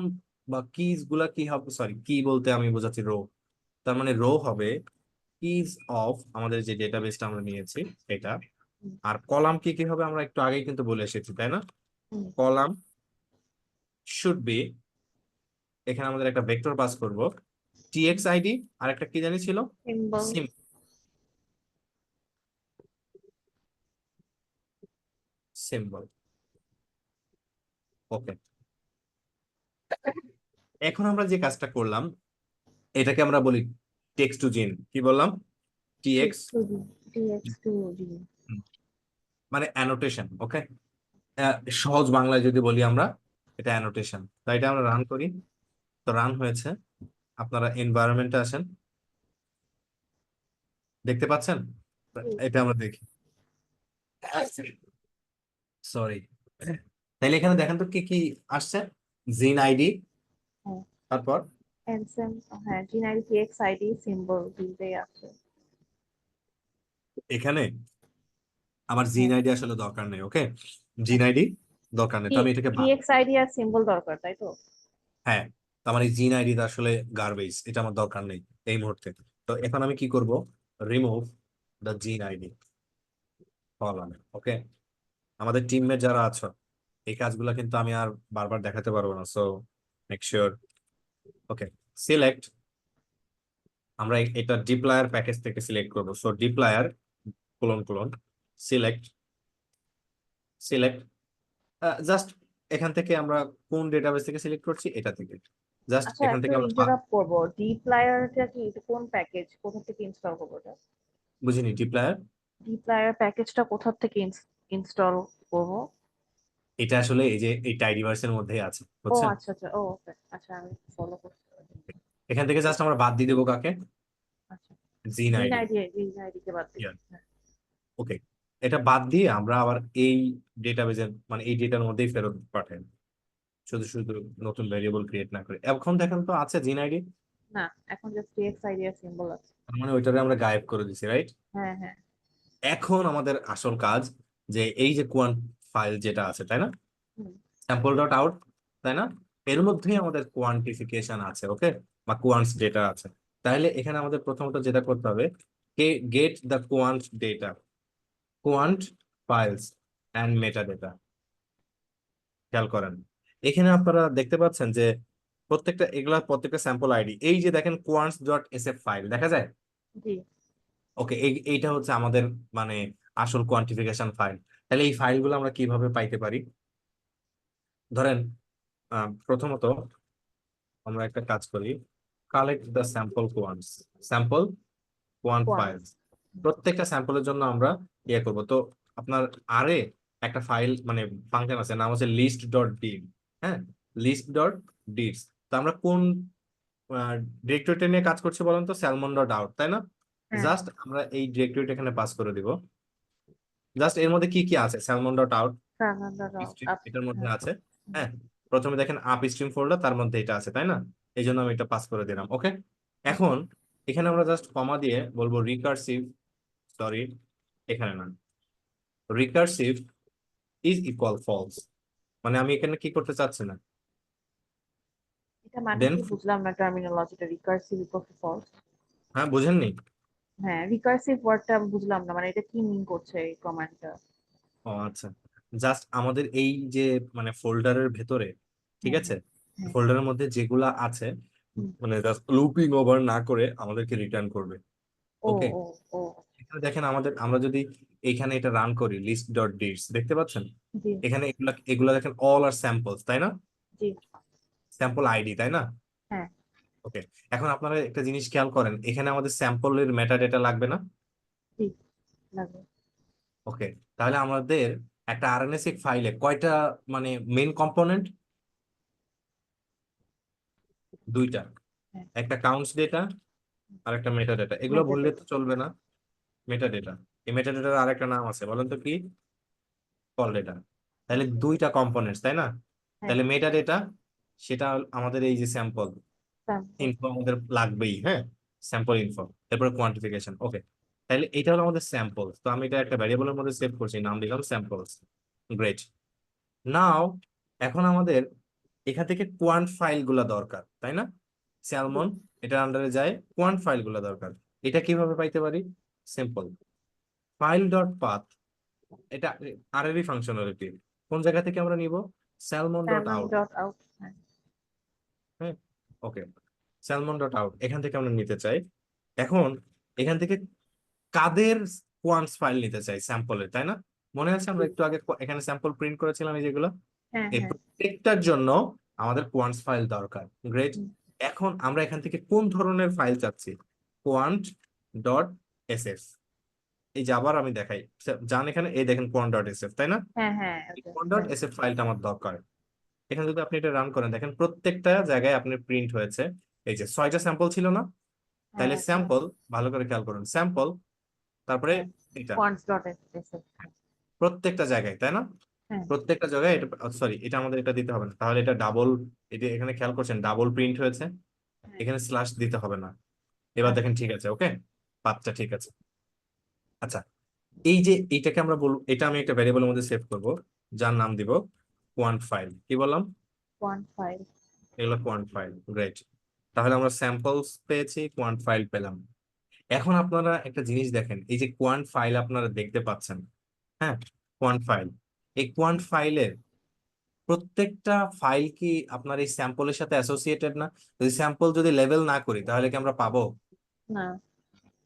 বা কিজ গুলা কি হবে, সরি কি বলতে আমি বোঝাচ্ছি রো। তার মানে রো হবে কিজ অফ আমাদের যে ডেটাবেসটা আমরা নিয়েছি এটা। হুম, আর কলাম কি কি হবে আমরা একটু আগেই কিন্তু বলে এসেছি, তাই না? হুম, কলাম শুড বি, এখানে আমাদের একটা ভেক্টর পাস করব টিএক্স আইডি, আর একটা কি জানি ছিল, সিম্বল। সিম্বল। ওকে, এখন আমরা যে কাজটা করলাম এটাকে আমরা বলি টেক্সট টু জিন। কি বললাম? টিএক্স টিএক্স টু জি। মানে অ্যানোটেশন। ওকে, সহজ বাংলায় যদি বলি আমরা এটা অ্যানোটেশন। তাই এটা আমরা রান করি। তো রান হয়েছে। আপনারা এনভায়রনমেন্টে আসেন, দেখতে পাচ্ছেন? এটা আমরা দেখি, সরি। তাইলে এখানে দেখেন তো কি কি আসছে। জিন আইডি, হ্যাঁ, তারপর এনসেম। হ্যাঁ, জিনারি টিএক্স আইডি সিম্বল দুইটাই আছে। এখানে আমার জিন হ্যাঁ, আইডি আসলে দরকার নেই। ওকে, জিন আইডি দরকার নেই, তো আমি এটাকে বাদ। টিএক্স আইডি আর সিম্বল দরকার, তাই তো? হ্যাঁ, তো আমার এই জিন আইডিটা আসলে গার্বেজ, এটা আমার দরকার নেই এই মুহূর্তে। তো এখন আমি কি করব? রিমুভ দ্য জিন আইডি কলামে। ওকে, আমাদের টিমমেট যারা আছো এই কাজগুলো কিন্তু আমি আর বারবার দেখাতে পারবো না, so make sure. Okay, select, আমরা এটা ডিপ্লয়ার প্যাকেজ থেকে সিলেক্ট করব। So dplyr colon select, select just এখান থেকে আমরা কোন ডেটাবেস থেকে সিলেক্ট করছি, এটা থেকে জাস্ট আচ্ছা, এখান একটু থেকে আমরা ইন্টারাপ্ট করবো। ডিপ্লায়ারটা কি, এটা কোন প্যাকেজ, কোথা থেকে ইনস্টল করবো এটা? বুঝিনি ডিপ্লয়ার। ডিপ্লায়ার প্যাকেজটা কোথা থেকে ইনস্টল করবো? এটা আসলে এই যে এই টাইডিভার্সের মধ্যেই আছে, ও বুঝছেন? আচ্ছা আচ্ছা, ও ওকে, আচ্ছা আমি ফলো করতে পারি। এখান থেকে জাস্ট আমরা বাদ দিয়ে দেবো কাকে? আচ্ছা, জিন জিন আইডি। আইডি, জিন আইডি কে বাদ দিই। হ্যাঁ, ওকে, এটা বাদ দিয়ে আমরা আবার এই ডেটাবেজের মানে এই ডেটার মধ্যেই ফেরত পাঠাই, শুধু শুধু নতুন ভেরিয়েবল ক্রিয়েট না করে। এখন দেখেন তো আছে জিন আইডি, না, এখন জাস্ট টিএক্স আইডি আর সিম্বল আছে। মানে ওইটারে আমরা গায়েব করে দিছি, রাইট? হ্যাঁ হ্যাঁ। এখন আমাদের আসল কাজ যে এই যে কোয়ান্ট ফাইল যেটা আছে, তাই না? হুম, স্যাম্পল ডট আউট, তাই না? এর মধ্যেই আমাদের কোয়ান্টিফিকেশন আছে, ওকে, বা কোয়ান্টস ডেটা আছে। তাহলে এখানে আমাদের প্রথমত যেটা করতে হবে, get the quant data, quant files and meta data. খেয়াল করেন, এখানে আপনারা দেখতে পাচ্ছেন যে প্রত্যেকটা স্যাম্পল আইডি, এই যে দেখেন কোয়ান্টস ডট এসএফ ফাইল দেখা যায়। জি। ওকে, এইটা হচ্ছে আমাদের মানে আসল কোয়ান্টিফিকেশন ফাইল। তাহলে এই ফাইলগুলো আমরা কিভাবে পাইতে পারি? ধরেন প্রথমত আমরা একটা কাজ করি, collect the sample quant quant. Files. প্রত্যেকটা স্যাম্পলের জন্য আমরা ইয়ে করব। তো আপনার আরে একটা ফাইল মানে ফাংশন আছে, নাম হচ্ছে লিস্ট ডট ডিড। হ্যাঁ, লিস্ট ডট ডিডস। তো আমরা কোন ডিরেক্টরিটা নিয়ে কাজ করছি বলেন তো? স্যালমন ডট আউট, তাই না? হ্যাঁ, জাস্ট আমরা এই ডিরেক্টরিটা এখানে পাস করে দিব। জাস্ট এর মধ্যে কি কি আছে? Salmon dot out Canada stream up. এটার মধ্যে হ্যাঁ। আছে। হুম, হ্যাঁ, প্রথমে দেখেন আপ স্ট্রিম ফোল্ডার, তার মধ্যে এটা আছে, তাই না? এই জন্য আমি এটা পাস করে দিলাম। ওকে, এখন এখানে আমরা জাস্ট কমা দিয়ে বলবো রিকার্সিভ, সরি এখানে না, রিকার্সিভ ইজ ইকুয়াল ফলস। মানে আমি এখানে কি করতে চাচ্ছি না। এটা মানে দেন কি বুঝলাম না, টার্মিনোলজিটা রিকার্সিভ ইকুয়াল টু ফলস। হ্যাঁ, বুঝেননি? হ্যাঁ, রিকার্সিভ ওয়ার্ডটা বুঝলাম না, মানে এটা কি মিন করছে এই কমান্ডটা? ও আচ্ছা, জাস্ট আমাদের এই যে মানে ফোল্ডারের ভেতরে, ঠিক হ্যাঁ আছে, হ্যাঁ হ্যাঁ। ফোল্ডারের মধ্যে যেগুলা আছে হুম, মানে জাস্ট লুপিং ওভার না করে আমাদেরকে রিটার্ন করবে। ও ওকে, ও ও। এখানে দেখেন আমরা যদি এখানে এটা রান করি লিস্ট ডট ডিটস দেখতে পাচ্ছেন জি এখানে এগুলা এগুলা দেখেন অল আর স্যাম্পলস তাই না জি স্যাম্পল আইডি তাই না হ্যাঁ ওকে এখন আপনারা একটা জিনিস খেয়াল করেন এখানে আমাদের স্যাম্পলের মেটা ডেটা লাগবে না জি লাগবে। ওকে তাহলে আমাদের একটা আরএনএসিক ফাইলে কয়টা মানে মেইন কম্পোনেন্ট দুইটা হ্যাঁ একটা কাউন্টস ডেটা আর একটা মেটা ডেটা এগুলো ভুললে metadata। তো চলবে না মেটা ডেটা এই মেটা ডেটার আরেকটা নাম আছে বলেন তো কি কল ডেটা তাহলে দুইটা কম্পোনেন্টস তাই না হ্যাঁ তাহলে মেটা ডেটা সেটা আমাদের এই যে স্যাম্পল sample। ইনফো আমাদের লাগবেই হ্যাঁ স্যাম্পল ইনফো তারপরে কোয়ান্টিফিকেশন ওকে তাহলে এটা হলো আমাদের স্যাম্পল তো আমি এটা একটা ভ্যারিয়েবলের মধ্যে সেভ করছি নাম দিলাম স্যাম্পলস গ্রেট নাও এখন আমাদের এখান থেকে কোয়ান্ট ফাইল গুলা দরকার তাই না স্যালমন এটার আন্ডারে যায় কোয়ান্ট ফাইল গুলা দরকার এটা কিভাবে পাইতে পারি সিম্পল ফাইল ডট পাথ এটা আরআরই ফাংশনালিটি কোন জায়গা থেকে আমরা নিব salmon dot salmon out dot out। হ্যাঁ হ্যাঁ ওকে স্যালমন ডট আউট এখান থেকে আমরা নিতে চাই এখন এখান থেকে কাদের কোয়ান্টস ফাইল নিতে চাই স্যাম্পলের তাই না মনে আছে আমরা একটু আগে এখানে স্যাম্পল প্রিন্ট করেছিলাম এই যেগুলো হ্যাঁ এই হ্যাঁ প্রত্যেকটার জন্য আমাদের কোয়ান্টস ফাইল দরকার গ্রেট হুম, এখন আমরা এখান থেকে কোন ধরনের ফাইল চাচ্ছি কোয়ান্ট ডট এসএফ এই যে আবার আমি দেখাই জান এখানে এই দেখেন কোয়ান্ট ডট এসএফ তাই না হ্যাঁ হ্যাঁ কোয়ান্ট ডট এসএফ ফাইলটা আমার দরকার এখানে যদি আপনি এটা রান করেন দেখেন প্রত্যেকটা জায়গায় আপনি প্রিন্ট হয়েছে এই যে 6টা স্যাম্পল ছিল না তাহলে হ্যাঁ স্যাম্পল ভালো করে খেয়াল করুন স্যাম্পল তারপরে হ্যাঁ এটা quants dot ss। প্রত্যেকটা জায়গায় তাই না হ্যাঁ প্রত্যেকটা জায়গায় এটা সরি এটা আমাদের এটা দিতে হবে না তাহলে এটা ডাবল এটা এখানে খেয়াল করছেন ডাবল প্রিন্ট হয়েছে হ্যাঁ এখানে স্ল্যাশ দিতে হবে না এবার আচ্ছা দেখেন ঠিক আছে ওকে পাথটা ঠিক আছে আচ্ছা এই যে এইটাকে আমরা বলবো এটা আমি একটা ভ্যারিয়েবলের মধ্যে সেভ করব যার নাম দিব কোয়ান্ট ফাইল কি বললাম quant file। এগুলো কোয়ান্ট ফাইল গ্রেট তাহলে আমরা স্যাম্পলস পেয়েছি কোয়ান্ট ফাইল পেলাম এখন আপনারা একটা জিনিস দেখেন এই যে কোয়ান্ট ফাইল আপনারা দেখতে পাচ্ছেন হ্যাঁ কোয়ান্ট ফাইল এই কোয়ান্ট ফাইলের প্রত্যেকটা ফাইল কি আপনার এই স্যাম্পলের সাথে অ্যাসোসিয়েটেড না যদি স্যাম্পল যদি লেভেল না করি তাহলে কি আমরা পাবো না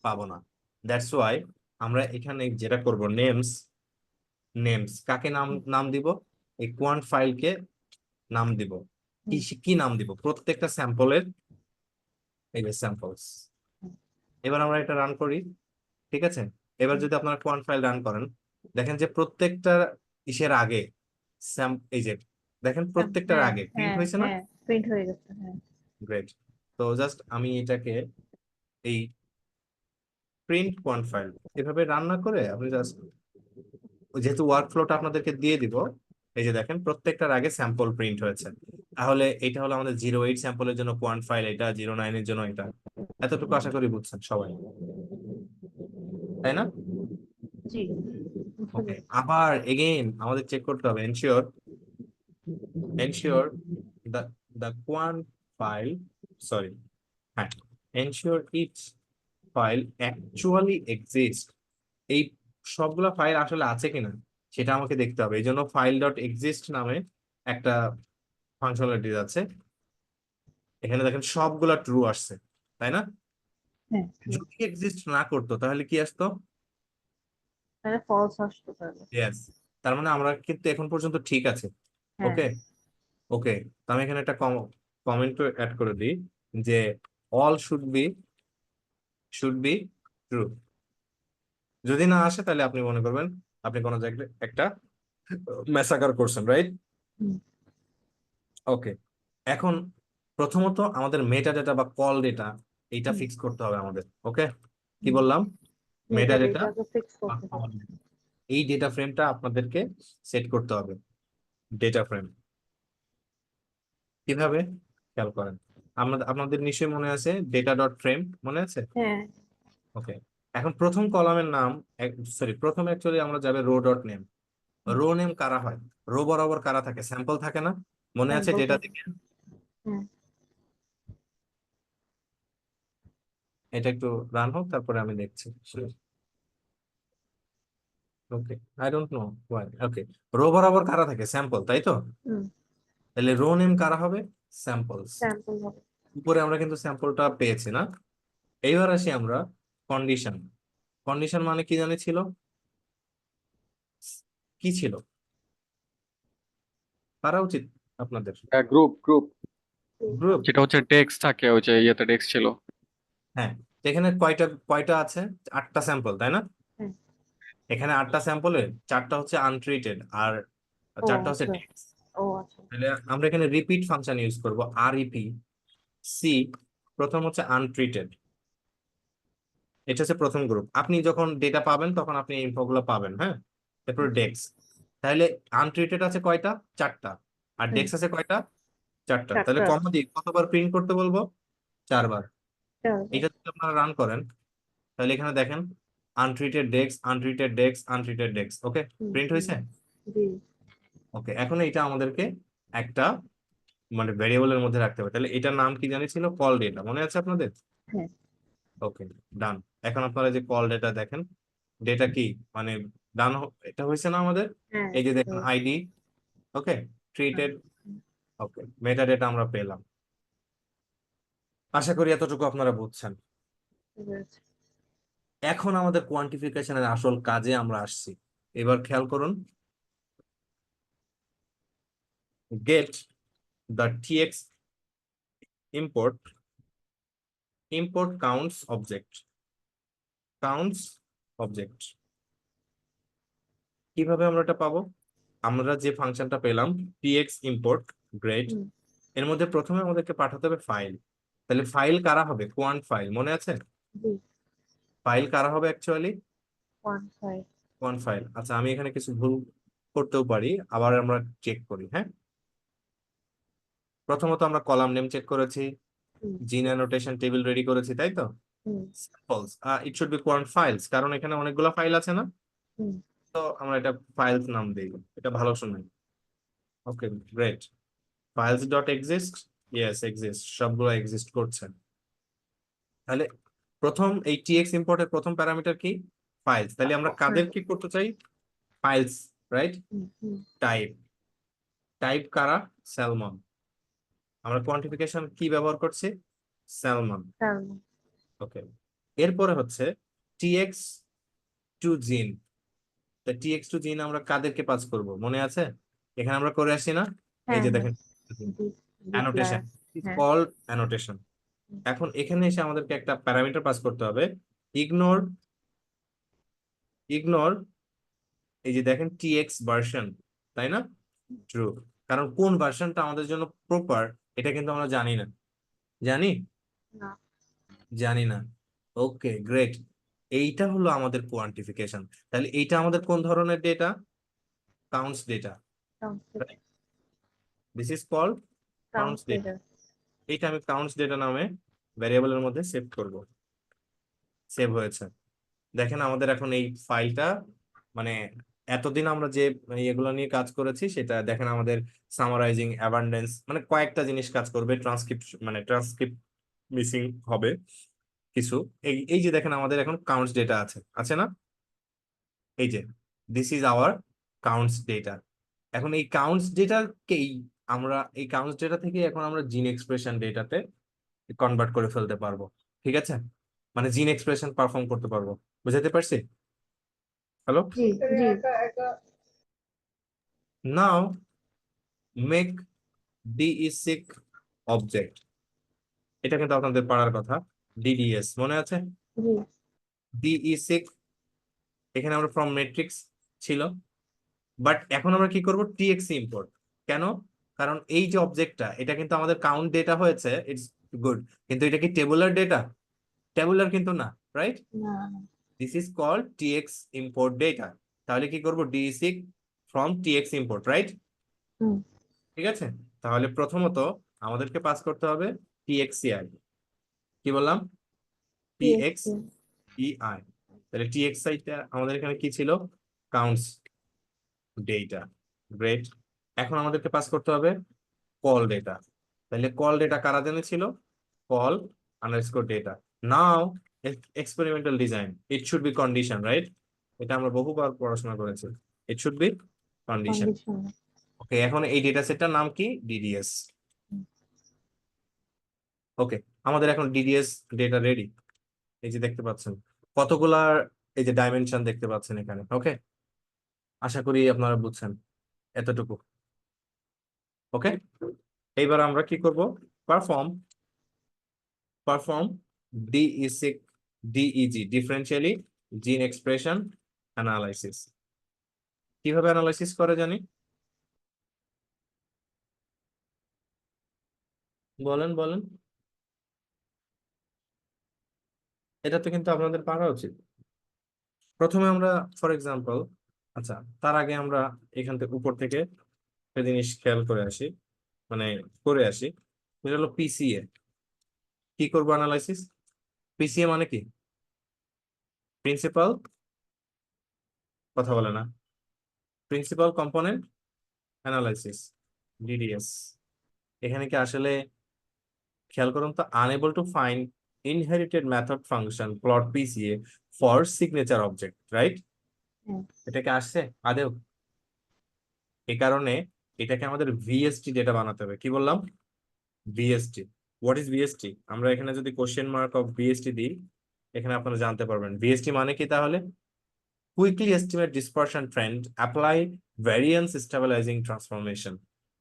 পাবো না দ্যাটস ওয়াই আমরা এখানে যেটা করব নেমস নেমস কাকে নাম নাম দিব এই কোয়ান্ট ফাইলকে নাম দিব কি হুম, কি নাম দিব প্রত্যেকটা স্যাম্পলের এই যে স্যাম্পলস হুম, এবার আমরা এটা রান করি ঠিক আছে এবার হুম। যদি আপনারা কোয়ান্ট ফাইল রান করেন দেখেন যে প্রত্যেকটা ইসের আগে এই যে দেখেন প্রত্যেকটার হ্যাঁ আগে প্রিন্ট হ্যাঁ হয়েছে না হ্যাঁ প্রিন্ট হয়ে গেছে। হ্যাঁ গ্রেট তো জাস্ট আমি এটাকে এই প্রিন্ট কোয়ান্ট ফাইল এভাবে রান না করে আপনি জাস্ট যেহেতু ওয়ার্কফ্লোটা আপনাদেরকে দিয়ে দিব এই যে দেখেন প্রত্যেকটার আগে স্যাম্পল প্রিন্ট হয়েছে তাহলে এটা হলো আমাদের 08 স্যাম্পলের জন্য কোয়ান্ট ফাইল এটা 09 এর জন্য এটা এতটুকু আশা করি বুঝছেন সবাই তাই না জি ওকে আবার এগেইন আমাদের চেক করতে হবে ensure the quant file sorry হ্যাঁ ensure each file actually exists এই সবগুলা ফাইল আসলে আছে কিনা সেটা আমাকে দেখতে হবে এই জন্য ফাইল ডট এক্সিস্ট নামে একটা ফাংশনালিটি আছে এখানে দেখেন সবগুলা ট্রু আসছে তাই না হ্যাঁ যদি এক্সিস্ট না করতো তাহলে কি আসতো তাহলে ফলস আসতে পারবে। ইয়েস তার মানে আমরা কিন্তু এখন পর্যন্ত ঠিক আছে হ্যাঁ ওকে ওকে তো আমি এখানে একটা কমেন্ট অ্যাড করে দিই যে অল শুড বি ট্রু যদি না আসে তাহলে আপনি মনে করবেন আপনি কোনো জায়গায় একটা ম্যাসাকার করছেন রাইট হুম, ওকে এখন প্রথমত আমাদের মেটা ডেটা বা কল ডেটা এইটা হুম, ফিক্স করতে হবে আমাদের ওকে কি হুম। বললাম মেটা ডেটা মেটাডেটাকে ফিক্স করতে হবে। এই ডেটা ফ্রেমটা আপনাদেরকে সেট করতে হবে ডেটা ফ্রেম কিভাবে খেয়াল করেন আপনাদের নিশ্চয়ই মনে আছে ডেটা ডট ফ্রেম মনে আছে হ্যাঁ ওকে এখন প্রথম কলামের নাম সরি প্রথম অ্যাকচুয়ালি আমরা যাবে row dot name row name কারা হয় রো বরাবর কারা থাকে স্যাম্পল থাকে না মনে আছে স্যাম্পল ডেটা থাকে। থেকে হ্যাঁ এটা একটু রান হোক তারপরে আমি দেখছি okay I don't know why okay row বরাবর কারা থাকে স্যাম্পল তাই তো হুম তাহলে রো নেম কারা হবে স্যাম্পলস স্যাম্পল হবে। উপরে আমরা কিন্তু স্যাম্পলটা পেয়েছি না এইবার আসি আমরা কন্ডিশন কন্ডিশন মানে কি জানি ছিল, কি ছিল পারা উচিত আপনাদের? Group group group. যেটা হচ্ছে টেক্সট থাকে, ওই যে ইয়েতে টেক্সট ছিল। হ্যাঁ, তো এখানে কয়টা কয়টা আছে? 8টা স্যাম্পল, তাই না? হ্যাঁ। এখানে 8টা স্যাম্পলে 4টা হচ্ছে আনট্রিটেড আর ও 4টা হচ্ছে আচ্ছা। text। ও আচ্ছা। তাহলে আমরা এখানে রিপিট ফাংশন ইউজ করব, আরইপি সি। প্রথম হচ্ছে আনট্রিটেড, এটা হচ্ছে প্রথম গ্রুপ। আপনি যখন ডেটা পাবেন তখন আপনি ইনফোগুলো পাবেন, হ্যাঁ। তারপরে ডেক্স, তাহলে আনট্রিটেড আছে কয়টা? 4টা। আর হুম, ডেক্স আছে কয়টা? 4টা। তাহলে 4টা আছে। কমা দিয়ে কতবার প্রিন্ট করতে বলবো? 4বার। 4বার। এটা যদি আপনারা রান করেন তাহলে এখানে দেখেন আনট্রিটেড ডেক্স, আনট্রিটেড ডেক্স, আনট্রিটেড ডেক্স। ওকে, হুম, প্রিন্ট হুম, হয়েছে। জি। ওকে, এখন এটা আমাদেরকে একটা মানে ভেরিয়েবলের মধ্যে রাখতে হবে। তাহলে এটার নাম কি জানিয়েছিল? কল ডেটা, মনে আছে আপনাদের? হ্যাঁ। ওকে, ডান। এখন আপনারা যে কল ডেটা দেখেন, ডেটা কি মানে ডান, এটা হয়েছে না আমাদের? হ্যাঁ, এই যে দেখেন তো, আইডি, ওকে, ট্রিটেড, ওকে, মেটা ডেটা আমরা পেলাম। আশা করি এতটুকু আপনারা বুঝছেন। ঠিক আছে। এখন আমাদের কোয়ান্টিফিকেশনের আসল কাজে আমরা আসছি। এবার খেয়াল করুন, get the TX import counts object। কিভাবে আমরা এটা পাবো? আমরা যে ফাংশনটা পেলাম tx import গ্রেড, হুম, এর মধ্যে প্রথমে আমাদেরকে পাঠাতে হবে ফাইল। তাহলে ফাইল কারা হবে? কোয়ান্ট ফাইল, মনে আছে? জি। ফাইল কারা হবে অ্যাকচুয়ালি? 1 5। Quant file. আচ্ছা, আমি এখানে কিছু ভুল করতেও পারি, আবার আমরা চেক করি, হ্যাঁ। প্রথমত আমরা কলাম নেম চেক করেছি, হুম, জিন অ্যানোটেশন টেবিল রেডি করেছি, তাই তো? Hmm, suppose it should be quant files, কারণ এখানে অনেকগুলো ফাইল আছে না? হুম, তো আমরা এটা ফাইলস নাম দিই, এটা ভালো শোনাই। Okay, great. Files dot exist, yes exist, সবগুলো এক্সিস্ট করছে। তাহলে প্রথম এই টিএক্স ইম্পোর্টের প্রথম প্যারামিটার কি? ফাইলস। তাহলে আমরা কাদের কি করতে চাই? Files, right. Hmm, hmm, type, type কারা? স্যালমন। আমরা কোয়ান্টিফিকেশন কি ব্যবহার করছি? স্যালমন। তারপর, ওকে, এরপরে হচ্ছে টিএক্স টু জিন। তা টিএক্স টু জিন আমরা কাদেরকে পাস করব, মনে আছে? এখানে আমরা করে আসি না? এই হ্যাঁ, যে হ্যাঁ, দেখেন জি, অ্যানোটেশন, ডিক্লার, ইজ হ্যাঁ, কল্ড অ্যানোটেশন। এখন এখানে এসে আমাদেরকে একটা প্যারামিটার পাস করতে হবে, ইগনোর, ইগনোর এই যে দেখেন টিএক্স ভার্সন, তাই না? ট্রু। কারণ কোন ভার্সনটা আমাদের জন্য প্রপার এটা কিন্তু আমরা জানি না। জানি? না, জানি না। Okay, great. এইটা হলো আমাদের কোয়ান্টিফিকেশন। তাহলে এইটা আমাদের কোন ধরনের data? Counts data. Count this is called counts data. Data. এইটা আমি কাউন্টস ডেটা নামে ভ্যারিয়েবলের মধ্যে সেভ করব। সেভ হয়েছে। দেখেন আমাদের এখন এই ফাইলটা মানে এতদিন আমরা যে এগুলো নিয়ে কাজ করেছি সেটা দেখেন আমাদের সামারাইজিং, অ্যাবান্ডেন্স, মানে কয়েকটা জিনিস কাজ করবে। ট্রান্সক্রিপ্ট মিসিং হবে কিছু। এই এই যে দেখেন আমাদের এখন কাউন্টস ডেটা আছে, আছে না? এই যে this is our counts data. এখন এই কাউন্টস ডেটাকেই আমরা এই কাউন্টস ডেটা থেকে এখন আমরা জিন এক্সপ্রেশন ডেটাতে কনভার্ট করে ফেলতে পারবো। ঠিক আছে, মানে জিন এক্সপ্রেশন পারফর্ম করতে পারবো। বুঝাতে পারছি? হ্যালো। জি, জি, নাও মেক ডিইসিক অবজেক্ট। এটা কিন্তু আপনাদের পারার কথা। ডিডিএস মনে আছে? জি, ডিইসিক, এখানে আমরা ফ্রম ম্যাট্রিক্স ছিল, বাট এখন আমরা কি করব? TX import. কেন? কারণ এই যে অবজেক্টটা এটা কিন্তু আমাদের কাউন্ট ডেটা হয়েছে, ইটস গুড, কিন্তু এটা কি টেবুলার ডেটা? টেবুলার কিন্তু না, রাইট? না, this is called TX import data. তাহলে কি করব? DESeq from TX import, right? হুম, ঠিক আছে, তাহলে প্রথমত আমাদেরকে পাস করতে হবে টিএক্সিআই। কি বললাম? টিএক্স TXT, ইআই। তাহলে টিএক্সআই টা আমাদের এখানে কি ছিল? Counts data. গ্রেট। এখন আমাদেরকে পাস করতে হবে কল ডেটা। তাহলে কল ডেটা কারা জেনেছিল? Col underscore data. Now experimental design, it should be condition, right? এটা আমরা বহুবার পড়াশোনা করেছি। It should be condition. Condition. Okay, এখন এই ডেটা সেটটার নাম কি? ডিডিএস। ওকে, আমাদের এখন ডিডিএস ডেটা রেডি। এই যে দেখতে পাচ্ছেন কতগুলা এই যে ডাইমেনশন দেখতে পাচ্ছেন এখানে। ওকে, আশা করি আপনারা বুঝছেন এতটুকু। ওকে, এইবার আমরা কি করব? পারফর্ম ডিইজি ডিফারেন্সিয়ালি জিন এক্সপ্রেশন অ্যানালাইসিস। কিভাবে অ্যানালাইসিস করে জানি? বলেন বলেন, এটা তো কিন্তু আপনাদের পারা উচিত। প্রথমে আমরা ফর এক্সাম্পল, আচ্ছা তার আগে আমরা এখান থেকে উপর থেকে একটা জিনিস খেয়াল করে আসি, মানে করে আসি। এটা হলো পিসিএ। কি করবো অ্যানালাইসিস? পিসিএ মানে কি? প্রিন্সিপাল, কথা বলে না, প্রিন্সিপাল কম্পোনেন্ট অ্যানালাইসিস, ডিডিএস। এখানে কি আসলে খেয়াল করুন তো, unable to find inherited method function plot PCA for signature object, right? হ্যাঁ। এটা কি আসছে আদেও? এই কারণে এটাকে আমাদের ভিএসটি ডেটা বানাতে হবে। কি বললাম? ভিএসটি। What is VST? আমরা এখানে যদি কোশ্চেন মার্ক অফ ভিএসটি দিই, এখানে আপনারা জানতে পারবেন ভিএসটি মানে কি তাহলে। Quickly estimate dispersion trend, apply variance stabilising transformation.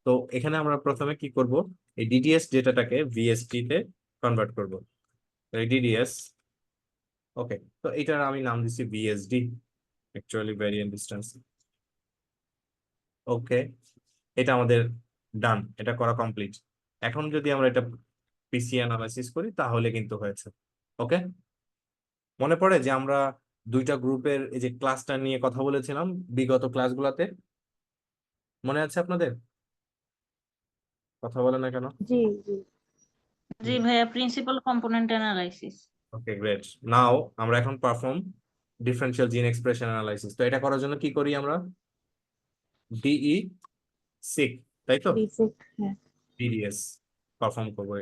তো এখানে আমরা প্রথমে কি করব? এই ডিডিএস ডেটাটাকে ভিএসটি তে কনভার্ট করব। এই ডিডিএস, ওকে, তো এটার আমি নাম দিচ্ছি ভিএসডি, অ্যাকচুয়ালি ভ্যারিয়েন্ট ডিসটেন্স। ওকে, এটা আমাদের ডান, এটা করা কমপ্লিট। এখন যদি আমরা এটা পিসি অ্যানালাইসিস করি তাহলে কিন্তু হয়েছে। ওকে, মনে পড়ে যে আমরা দুইটা গ্রুপের এই যে ক্লাসটা নিয়ে কথা বলেছিলাম বিগত ক্লাসগুলোতে? মনে আছে আপনাদের? কথা বলে না কেন? জি জি। জি ভাইয়া, principal component analysis. Okay great. Now আমরা এখন perform differential gene expression analysis. তো এটা করার জন্য কি করি আমরা? ডিই সিক, তাই তো? বেসিক, হ্যাঁ। ডিডিএস পারফর্ম করবো।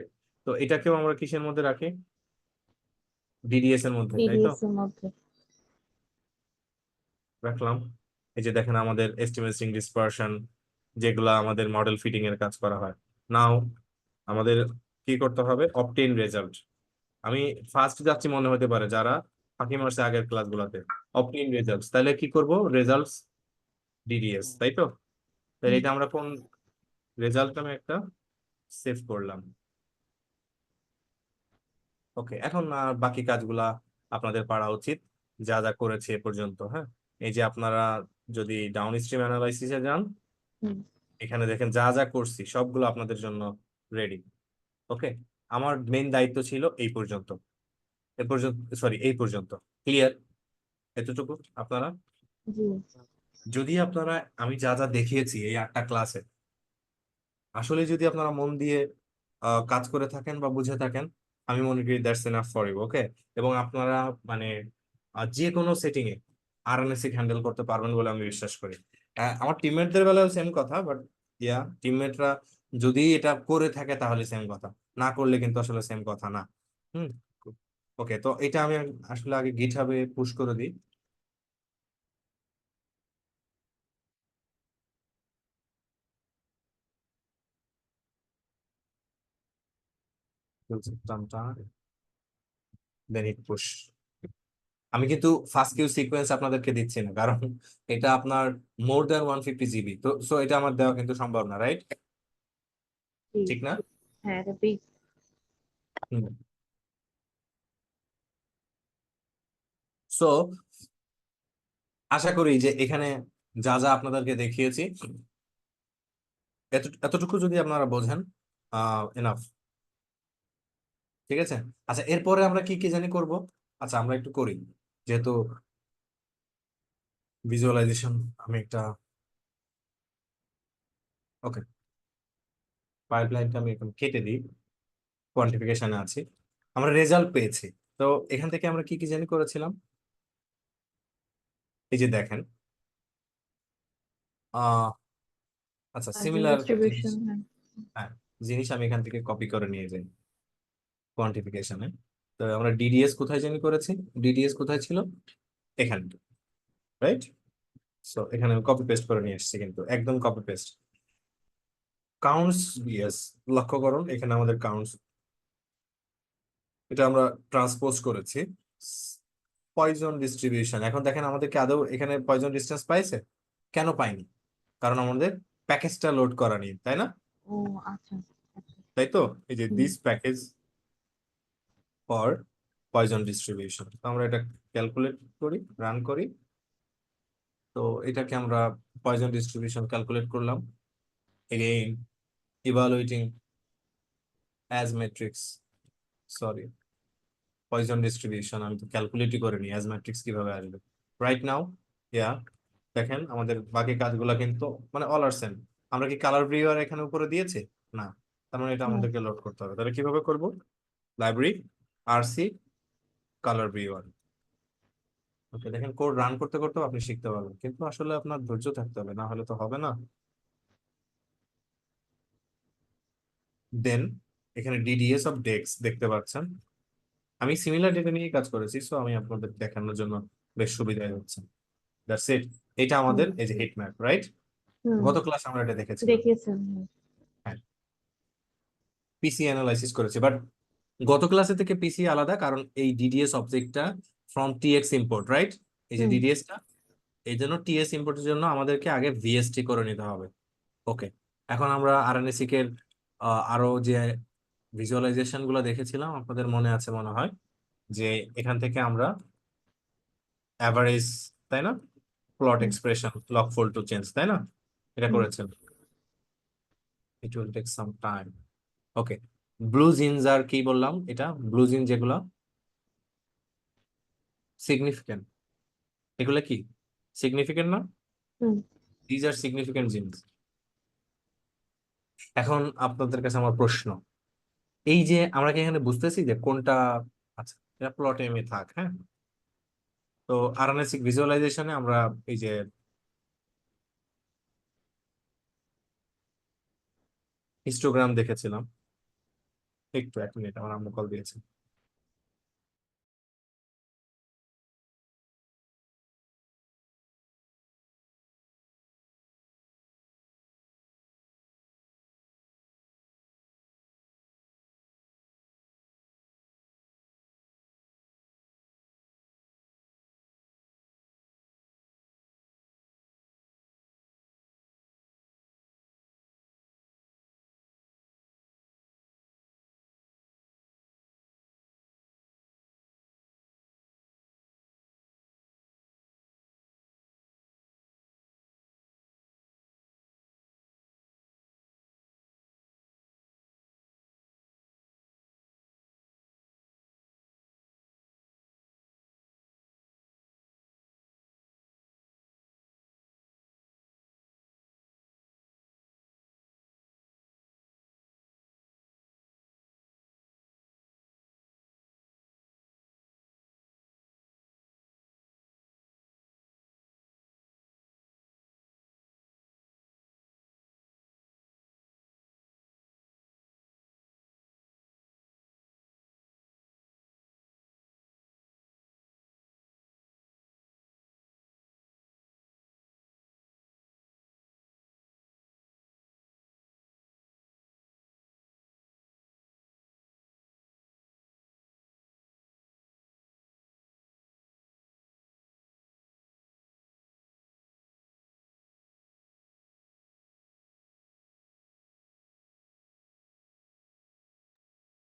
তো এটাকেও আমরা কিসের মধ্যে রাখি? ডিডিএস এর মধ্যে, তাই তো? ডিডিএস এর মধ্যে। রাখলাম। এই যে দেখেন আমাদের এস্টিমেটিং ডিসপারশন, যেগুলা আমাদের মডেল ফিটিং এর কাজ করা হয়। নাও আমাদের কি করতে হবে? Obtain result. আমি ফার্স্ট যাচ্ছি মনে হতে পারে যারা ফাঁকি মারছে আগের ক্লাসগুলোতে। অবটেইন রেজাল্টস, তাহলে কি করব? রেজাল্টস ডিডিএস, তাই তো? তাহলে এটা আমরা কোন রেজাল্ট নামে একটা সেভ করলাম। ওকে, এখন বাকি কাজগুলা আপনাদের পারা উচিত, যা যা করেছে এ পর্যন্ত। হ্যাঁ, এই যে আপনারা যদি ডাউন স্ট্রিম অ্যানালাইসিসে যান, হুম। এখানে দেখেন যা যা করছি সবগুলো আপনাদের জন্য রেডি। ওকে, আমার মেইন দায়িত্ব ছিল এই পর্যন্ত, এ পর্যন্ত, সরি এই পর্যন্ত। ক্লিয়ার এতটুকু আপনারা? জি। যদি আপনারা, আমি যা যা দেখিয়েছি এই 8টা ক্লাসে, আসলে যদি আপনারা মন দিয়ে কাজ করে থাকেন বা বুঝে থাকেন, আমি মনে করি দ্যাটস এনাফ ফর ইউ। ওকে, এবং আপনারা মানে যে কোনো সেটিং এ আরএনএসি হ্যান্ডেল করতে পারবেন বলে আমি বিশ্বাস করি। আমার টিমমেটদের বেলাও সেম কথা, বাট টিমমেটরা যদি এটা করে থাকে তাহলে সেম কথা, না করলে কিন্তু আসলে সেম কথা না। হুম। ওকে, তো এটা আমি আসলে আগে গিটহাবে পুশ করে দিই। Then hit push. আমি কিন্তু ফার্স্ট কিউ সিকোয়েন্স আপনাদেরকে দিচ্ছি না, কারণ এটা আপনার মোর দ্যান 150 জিবি, তো সো এটা আমার দেওয়া কিন্তু সম্ভব না, রাইট? জি। ঠিক না? হ্যাঁ, এটা বিগ। সো আশা করি যে এখানে যা যা আপনাদেরকে দেখিয়েছি এতটুকু যদি আপনারা বোঝেন, এনাফ। ঠিক আছে, আচ্ছা এরপরে আমরা কি কি জানি করব? আচ্ছা আমরা একটু করি, যেহেতু ভিজুয়ালাইজেশন। আমি একটা, ওকে, পাইপলাইনটা আমি এখন কেটে দিই। কোয়ান্টিফিকেশনে আছি, আমরা রেজাল্ট পেয়েছি। তো এখান থেকে আমরা কি কি জানি করেছিলাম? এই যে দেখেন, আহ আচ্ছা মার্জিন সিমিলার জিনিস, ডিস্ট্রিবিউশন, হ্যাঁ। হ্যাঁ, জিনিস আমি এখান থেকে কপি করে নিয়ে যাই কোয়ান্টিফিকেশনে। তো আমরা ডিডিএস কোথায় জানি করেছি? ডিডিএস কোথায় ছিল? এখানে, রাইট? সো এখানে আমি কপি পেস্ট করে নিয়ে এসেছি, কিন্তু একদম কপি পেস্ট। কাউন্টস, ইয়েস, লক্ষ্য করুন এখানে আমাদের কাউন্টস, এটা আমরা ট্রান্সপোজ করেছি পয়জন ডিস্ট্রিবিউশন। এখন দেখেন আমাদেরকে আদৌ এখানে পয়জন ডিস্টেন্স পাইছে, কেন পাইনি? কারণ আমাদের প্যাকেজটা লোড করা নেই, তাই না? ও আচ্ছা আচ্ছা। তাই তো, এই যে hmm. This package for Poisson distribution, আমরা এটা ক্যালকুলেট করি, রান করি। তো এটাকে আমরা পয়জন ডিস্ট্রিবিউশন ক্যালকুলেট করলাম, again evaluating as matrix, sorry Poisson distribution আমি তো ক্যালকুলেটই করিনি, অ্যাজ ম্যাট্রিক্স কিভাবে আসবে রাইট নাও। ইয়া, দেখেন আমাদের বাকি কাজগুলো কিন্তু মানে অল আর সেম। আমরা কি কালার ভিউয়ার এখানে উপরে দিয়েছে? না, তার মানে এটা হুম। আমাদেরকে লোড করতে হবে। তাহলে কিভাবে করব? Library RC colour viewer. Okay, দেখেন কোড রান করতে করতেও আপনি শিখতে পারবেন, কিন্তু আসলে আপনার ধৈর্য থাকতে হবে, না হলে তো হবে না। দেন এখানে ডিডিএস অফ ডেক্স দেখতে পাচ্ছেন। আমি সিমিলার ডেটা নিয়ে কাজ করেছি, সো আমি আপনাদের দেখানোর জন্য বেশ সুবিধাই হচ্ছে। That's it. এটা আমাদের এই যে হিট ম্যাপ, রাইট? হুম। গত ক্লাস আমরা এটা দেখেছিলাম। দেখিয়েছেন। হ্যাঁ, পিসি অ্যানালাইসিস করেছি, বাট গত ক্লাসে থেকে পিসি আলাদা, কারণ এই ডিডিএস অবজেক্টটা ফ্রম টিএক্স ইম্পোর্ট, রাইট? এই যে হুম। ডিডিএসটা, এই জন্য টিএস ইম্পোর্টের জন্য আমাদেরকে আগে ভিএসটি করে নিতে হবে। ওকে, এখন আমরা আরএনএসিক এর আরো যে ভিজুয়ালাইজেশন গুলো দেখেছিলাম আপনাদের মনে আছে মনে হয়, যে এখান থেকে আমরা অ্যাভারেজ, তাই না, plot hmm. Expression, log fold two change, তাই না, এটা হুম। করেছেন। It will take some time. Okay, blue genes আর কি বললাম, এটা ব্লু জিন যেগুলো সিগনিফিকেন্ট, এগুলো কি সিগনিফিকেন্ট না? Hmm. These are significant genes. এখন আপনাদের কাছে আমার প্রশ্ন, এই যে আমরা কি এখানে বুঝতেছি যে কোনটা, আচ্ছা এটা প্লট এম এ থাক, হ্যাঁ। তো আরএনএসিক ভিজুয়ালাইজেশনে আমরা এই যে হিস্টোগ্রাম দেখেছিলাম, একটু এক মিনিট, আমার আম্মু কল দিয়েছে।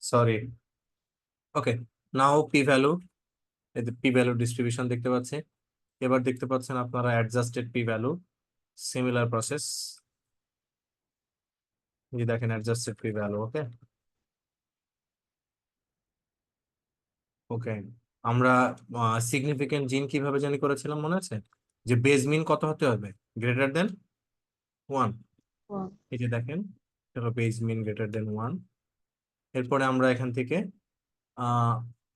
সরি। ওকে, নাও পি ভ্যালু, এই যে পি ভ্যালু ডিস্ট্রিবিউশন দেখতে পাচ্ছি। এবার দেখতে পাচ্ছেন আপনারা adjusted P value, similar process, যে দেখেন অ্যাডজাস্টেড পি ভ্যালু। ওকে ওকে, আমরা সিগনিফিকেন্ট জিন কিভাবে জানি করেছিলাম মনে আছে, যে বেজ মিন কত হতে হবে, গ্রেটার দেন 1। হুম। এই যে দেখেন, চলো বেজ মিন গ্রেটার দেন 1। এরপরে আমরা এখান থেকে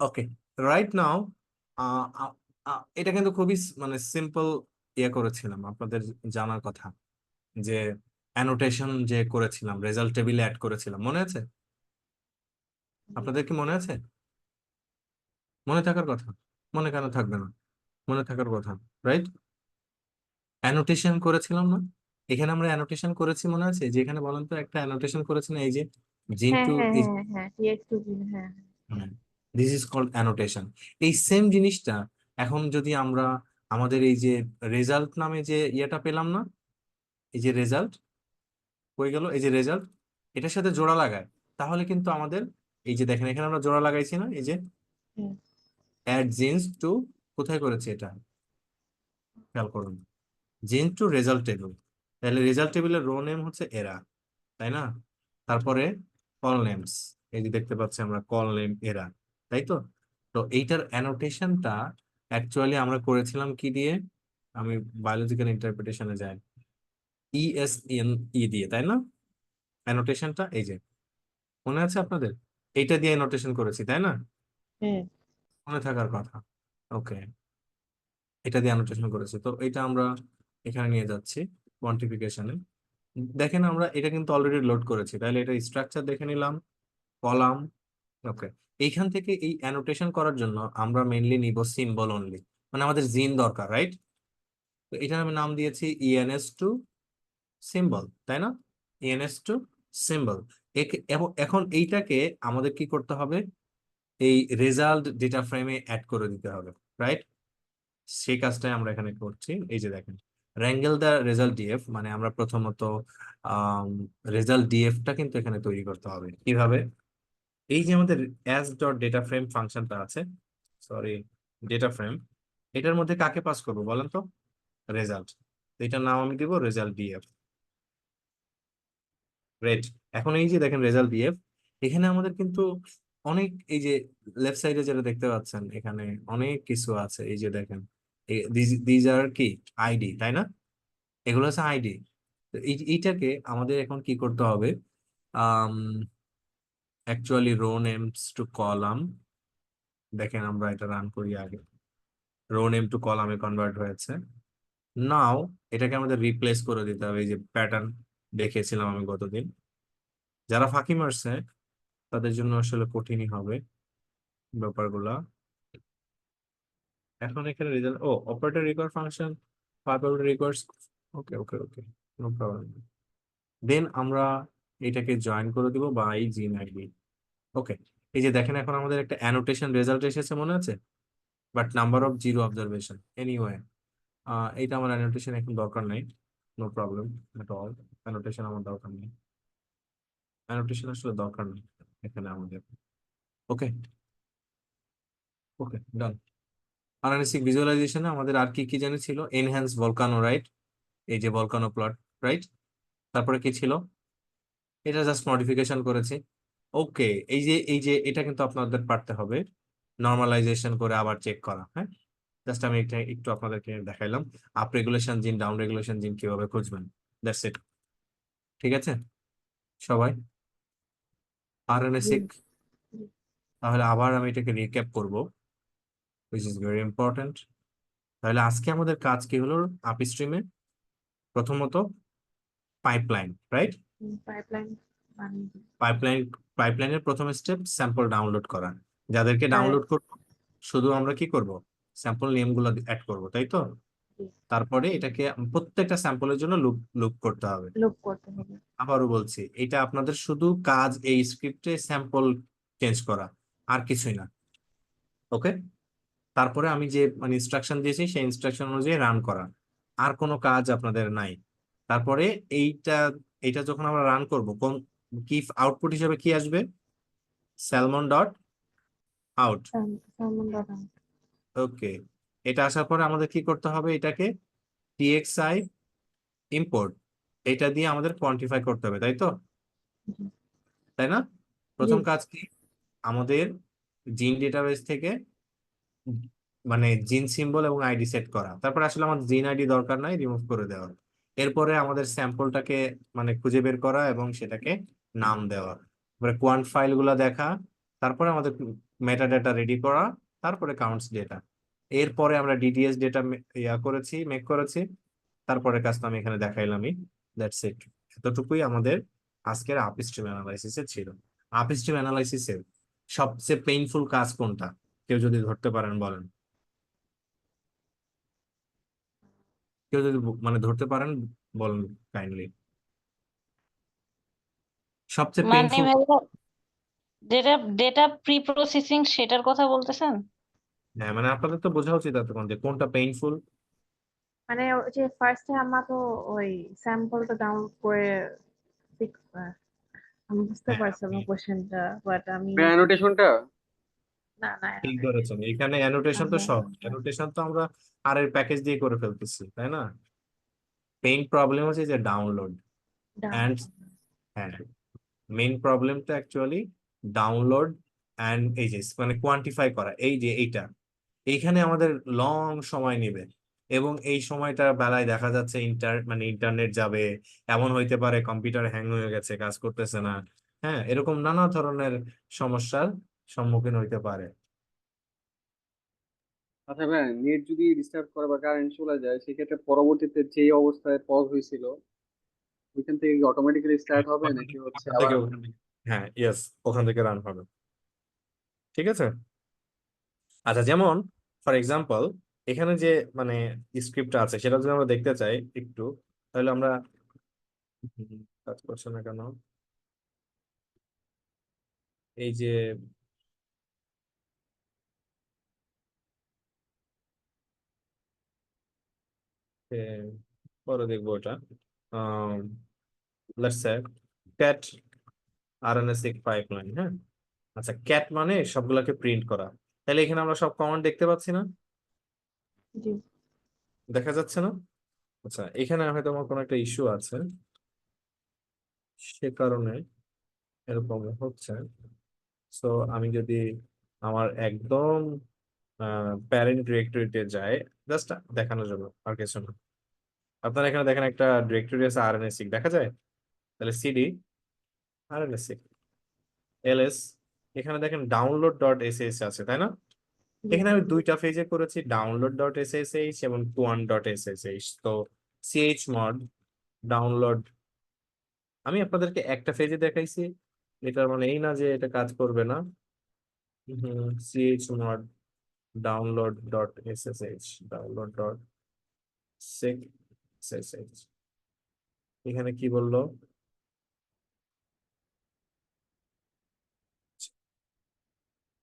ওকে, রাইট নাও এটা কিন্তু খুবই মানে সিম্পল ইয়ে করেছিলাম, আপনাদের জানার কথা, যে অ্যানোটেশন যে করেছিলাম, রেজাল্ট টেবিলে অ্যাড করেছিলাম, মনে আছে? আপনাদের কি মনে আছে? মনে থাকার কথা, মনে কেন থাকবে না, মনে থাকার কথা, রাইট? অ্যানোটেশন করেছিলাম না, এখানে আমরা অ্যানোটেশন করেছি মনে আছে, যে এখানে বলেন তো একটা অ্যানোটেশন করেছি না, এই যে জিন হ্যাঁ টু, হ্যাঁ হ্যাঁ হ্যাঁ, TX2 হ্যাঁ। This is called annotation. এই সেম জিনিসটা এখন যদি আমরা আমাদের এই যে রেজাল্ট নামে যে ইয়েটা পেলাম না, এই যে রেজাল্ট হয়ে গেল, এই যে রেজাল্ট এটার সাথে জোড়া লাগায়, তাহলে কিন্তু আমাদের এই যে দেখেন এখানে আমরা জোড়া লাগাইছি না, এই যে হুম। অ্যাড জিন্স টু, কোথায় করেছে এটা খেয়াল করুন, জিন্স টু রেজাল্ট টেবিল। তাহলে রেজাল্ট টেবিলের রো নেম হচ্ছে এরা, তাই না? তারপরে কল নেমস, এই যে দেখতে পাচ্ছি আমরা কল নেম এরা, তাই তো? তো এইটার অ্যানোটেশনটা অ্যাকচুয়ালি আমরা করেছিলাম কি দিয়ে, আমি বায়োলজিক্যাল ইন্টারপ্রিটেশনে যাই, ESNE দিয়ে, তাই না? অ্যানোটেশনটা এই যে মনে আছে আপনাদের, এইটা দিয়ে অ্যানোটেশন করেছি, তাই না? হুম। মনে থাকার কথা। ওকে, এটা দিয়ে অ্যানোটেশন করেছি, তো এটা আমরা এখানে নিয়ে যাচ্ছি কোয়ান্টিফিকেশনে। দেখেন আমরা এটা কিন্তু অলরেডি লোড করেছি, তাহলে এটা স্ট্রাকচার দেখে নিলাম, কলাম। ওকে, এইখান থেকে এই অ্যানোটেশন করার জন্য আমরা মেইনলি নিব সিম্বল অনলি, মানে আমাদের জিন দরকার, রাইট? তো এটার আমি নাম দিয়েছি ENS টু সিম্বল, তাই না? ENS to symbol. এবং এখন এইটাকে আমাদের কি করতে হবে, এই রেজাল্ট ডেটা ফ্রেমে অ্যাড করে দিতে হবে, রাইট? সেই কাজটাই আমরা এখানে করছি। এই যে দেখেন, র্যাঙ্গেল দ্য রেজাল্ট ডিএফ, মানে আমরা প্রথমত রেজাল্ট ডিএফটা কিন্তু এখানে তৈরি করতে হবে। কিভাবে? এই যে আমাদের অ্যাজ ডট ডেটা ফ্রেম ফাংশনটা আছে, সরি, ডেটা ফ্রেম, এটার মধ্যে কাকে পাস করবো বলেন তো? রেজাল্ট। এটার নাম আমি দিব রেজাল্ট ডিএফ, রেট। এখন এই যে দেখেন রেজাল্ট ডিএফ, এখানে আমাদের কিন্তু অনেক, এই যে লেফট সাইডে যেটা দেখতে পাচ্ছেন এখানে অনেক কিছু আছে, এই যে দেখেন দিজ আর কি আইডি, তাই না? এগুলো হচ্ছে আইডি। এইটাকে আমাদের এখন কি করতে হবে, actually row names to column, দেখেন আমরা এটা রান করি আগে, রো নেম টু কলামে কনভার্ট হয়েছে। নাও এটাকে আমাদের রিপ্লেস করে দিতে হবে, এই যে প্যাটার্ন দেখিয়েছিলাম আমি গতদিন, যারা ফাঁকি মারছে তাদের জন্য আসলে কঠিনই হবে ব্যাপারগুলা। এখন এখানে রেজাল্ট, ও operator require function, operator requires, okay okay okay, no problem. Then আমরা এটাকে জয়েন করে দিব বাই জিন আইডি। ওকে, এই যে দেখেন এখন আমাদের একটা অ্যানোটেশন রেজাল্ট এসেছে, মনে আছে? But number of zero observation, anyway এইটা আমার অ্যানোটেশন এখন দরকার নেই, no problem at all. Annotation আমার দরকার নেই, অ্যানোটেশন আসলে দরকার নেই এখানে আমাদের। ওকে ওকে, ডান। অ্যানালিসিস ভিজুয়ালাইজেশনে আমাদের আর কি কি জানি ছিল, এনহ্যান্স ভলকানো, রাইট? এই যে ভলকানো প্লট, রাইট? তারপরে কি ছিল, এটা জাস্ট মডিফিকেশন করেছি। ওকে, এই যে এটা কিন্তু আপনাদের পারতে হবে, নর্মালাইজেশন করে আবার চেক করা, হ্যাঁ? জাস্ট আমি এটা একটু আপনাদেরকে দেখাইলাম, আপ রেগুলেশন জিন, ডাউন রেগুলেশন জিন কিভাবে খুঁজবেন, দ্যাটস ইট। ঠিক আছে সবাই, আরএনএসিক। তাহলে আবার আমি এটাকে রিক্যাপ করব, হুইচ ইজ ভেরি ইম্পর্টেন্ট। তাহলে আজকে আমাদের কাজ কি হলো আপস্ট্রিমে? প্রথমত পাইপলাইন, রাইট? পাইপলাইন বানিয়ে দিই। পাইপলাইন, পাইপলাইনের প্রথম স্টেপ স্যাম্পল ডাউনলোড করা। যাদেরকে হ্যাঁ। ডাউনলোড করব শুধু আমরা কি করব, স্যাম্পল নেম গুলো অ্যাড করব, তাই তো? তারপরে এটাকে প্রত্যেকটা স্যাম্পলের জন্য লুপ লুপ করতে হবে। লুপ করতে হবে। আবারও বলছি, এটা আপনাদের শুধু কাজ এই স্ক্রিপ্টে স্যাম্পল চেঞ্জ করা, আর কিছুই না। ওকে, তারপরে আমি যে মানে ইনস্ট্রাকশন দিয়েছি সেই ইনস্ট্রাকশন অনুযায়ী রান করা, আর কোনো কাজ আপনাদের নাই। তারপরে এইটা এইটা যখন আমরা রান করব, কোন কি আউটপুট হিসেবে কি আসবে, স্যালমন ডট আউট। সালমন দাদা। ওকে, এটা আসার পরে আমাদের কি করতে হবে, এটাকে txi ইম্পোর্ট, এটা দিয়ে আমাদের কোয়ান্টিফাই করতে হবে, তাই তো? তাই না? প্রথম কাজ কি, আমাদের জিন ডেটাবেস থেকে মানে জিন সিম্বল এবং আইডি সেট করা, তারপর আসলে আমাদের জিন আইডি দরকার নাই, রিমুভ করে দেওয়া। এরপরে আমাদের স্যাম্পলটাকে মানে খুঁজে বের করা এবং সেটাকে নাম দেওয়া, তারপরে কোয়ান্ট ফাইল গুলা দেখা, তারপরে আমাদের মেটা ডেটা রেডি করা, তারপরে কাউন্টস ডেটা। এরপরে আমরা ডিটিএস ডেটা মেক করেছি, তারপরে কাজটা আমি এখানে দেখাইলামই, দ্যাটস ইট। এতটুকুই আমাদের আজকের আপস্ট্রিম অ্যানালাইসিসে ছিল। আপস্ট্রিম অ্যানালাইসিসের সবচেয়ে পেইনফুল কাজ কোনটা, কেউ যদি ধরতে পারেন বলেন, কেউ যদি মানে ধরতে পারেন বলেন কাইন্ডলি, সবচেয়ে মানে পেইনফুল। ভাইয়া যেটা ডেটা প্রি প্রসেসিং সেটার কথা বলতেছেন? হ্যাঁ মানে আপনাদের তো বোঝা উচিত এতক্ষণ যে কোনটা পেইনফুল। মানে ওই যে ফার্স্টে আমরা তো ওই স্যাম্পলটা ডাউনলোড করে আমি বুঝতে হ্যাঁ পারছি আপনি আপনার কোশ্চেনটা, বাট আমি অ্যানোটেশনটা না না ঠিক ধরেছেন, এখানে অ্যানোটেশন তো হ্যাঁ সহজ, অ্যানোটেশন তো আমরা আর এর প্যাকেজ দিয়ে করে ফেলতেছি তাই না। পেইন প্রবলেম হচ্ছে যে ডাউনলোড ডাউন অ্যান্ড, হ্যাঁ মেইন প্রবলেমটা অ্যাকচুয়ালি ডাউনলোড অ্যান্ড এই যে মানে কোয়ান্টিফাই করা, এই যে এইটা এইখানে আমাদের লং সময় নেবে। এবং এই সময়টা বেলায় দেখা যাচ্ছে মানে ইন্টারনেট যাবে, এমন হইতে পারে কম্পিউটার হ্যাং হয়ে গেছে কাজ করতেছে না। হ্যাঁ এরকম নানা ধরনের সমস্যার সম্মুখীন হইতে পারে। আচ্ছা ভাই, নেট যদি রিস্টার্ট করে বা কারেন্ট চলে যায় সেক্ষেত্রে পরবর্তীতে যে অবস্থায় পজ হয়েছিল ওইখান থেকে কি অটোমেটিক্যালি স্টার্ট হবে নাকি হচ্ছে ওখান আবার? থেকে হ্যাঁ ইয়েস, ওখান থেকে রান হবে। ঠিক আছে। আচ্ছা যেমন ফর এক্সাম্পল এখানে যে মানে স্ক্রিপ্টটা আছে সেটা যদি আমরা দেখতে চাই একটু, তাহলে আমরা কাজ করছে না কেন, এই যে এ, পরে দেখবো ওটা, let's say cat RNase pipeline. হ্যাঁ আচ্ছা ক্যাট মানে সবগুলোকে প্রিন্ট করা, তাহলে এখানে আমরা সব কমান্ড দেখতে পাচ্ছি না, জি দেখা যাচ্ছে না। আচ্ছা এখানে হয়তো আমার কোনো একটা ইস্যু আছে, সে কারণে এরকম হচ্ছে। সো আমি যদি আমার একদম প্যারেন্ট ডিরেক্টরিতে যাই, জাস্ট দেখানোর জন্য আর কিছু না, আপনার এখানে দেখেন একটা ডিরেক্টরি আছে আরএনএসিক দেখা যায়, তাহলে সিডি আরএনএসিক এলএস, এখানে দেখেন ডাউনলোড ডট এসএস আছে তাই না। জি এখানে আমি দুইটা পেজে করেছি, ডাউনলোড ডট এসএসএইচ এবং টুয়ান ডট এসএসএইচ। তো সিএইচ মড ডাউনলোড আমি আপনাদেরকে একটা পেজে দেখাইছি, এটার মানে এই না যে এটা কাজ করবে না। CH mod download dot SSH download dot SSH, এখানে কি বললো,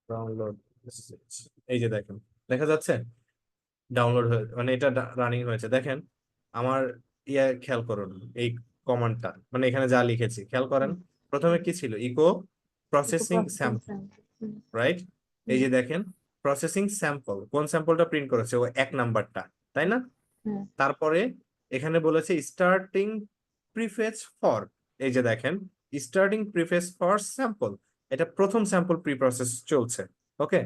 ডাউনলোড এসএসএইচ, এই যে দেখেন দেখা যাচ্ছে ডাউনলোড হয়ে মানে এটা রানিং হয়েছে দেখেন। আমার খেয়াল করুন এই কমান্ডটা মানে এখানে যা লিখেছি খেয়াল করেন, প্রথমে কি ছিল ইকো একটু processing processing sample, sample. Right. এই যে দেখেন প্রসেসিং স্যাম্পল, কোন স্যাম্পলটা প্রিন্ট করেছে ও এক নাম্বারটা তাই না। হ্যাঁ তারপরে এখানে বলেছে স্টার্টিং প্রিফেচ ফর, এই যে দেখেন স্টার্টিং প্রিফেচ ফর স্যাম্পল, এটা প্রথম স্যাম্পল প্রি প্রসেস চলছে। ওকে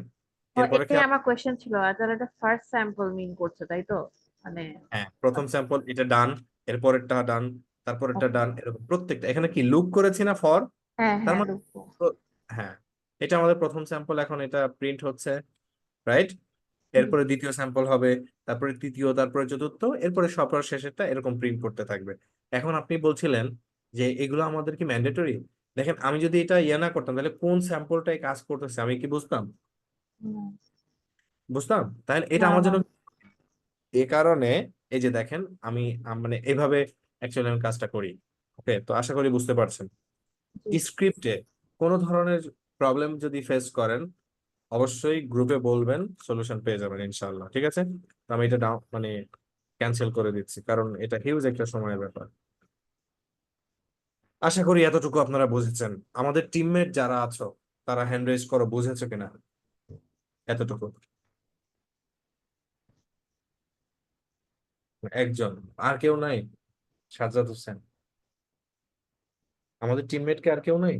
ও এরপরে এটাই আমার কোশ্চেন ছিল, তাহলে এটা ফার্স্ট স্যাম্পল মিন করছে তাই তো, মানে হ্যাঁ প্রথম স্যাম্পল এটা ডান, এরপরেরটা ডান, তারপরেরটা okay. ডান, এরকম প্রত্যেকটা এখানে কি লুপ করেছি না ফর, হ্যাঁ তার হ্যাঁ মানে লুপো। হ্যাঁ এটা আমাদের প্রথম স্যাম্পল, এখন এটা প্রিন্ট হচ্ছে, রাইট। এরপরে দ্বিতীয় স্যাম্পল হবে, তারপরে তৃতীয়, তারপরে চতুর্থ, এরপরে সবার শেষেরটা এরকম প্রিন্ট করতে থাকবে। এখন আপনি বলছিলেন যে এগুলো আমাদের কি ম্যান্ডেটরি, দেখেন আমি যদি এটা ইয়ে না করতাম তাহলে কোন স্যাম্পলটাই কাজ করতেছে আমি কি বুঝতাম, বুঝতাম তাহলে এটা না আমার না জন্য এ কারণে এই যে দেখেন আমি মানে এইভাবে অ্যাকচুয়ালি আমি কাজটা করি। ওকে তো আশা করি বুঝতে পারছেন। জি স্ক্রিপ্টে কোনো ধরনের প্রবলেম যদি ফেস করেন অবশ্যই গ্রুপে বলবেন, সলিউশন পেয়ে যাবেন ইনশাআল্লাহ। ঠিক আছে, তো আমি এটা মানে ক্যান্সেল করে দিচ্ছি কারণ এটা হিউজ একটা সময়ের ব্যাপার। আশা করি এতটুকু আপনারা বুঝেছেন। আমাদের টিমমেট যারা আছো তারা হ্যান্ড রেজ করো, বুঝেছো কিনা এতটুকু, একজন, আর কেউ নাই, সাজ্জাদ হোসেন, আমাদের টিমমেট কে আর কেউ নাই।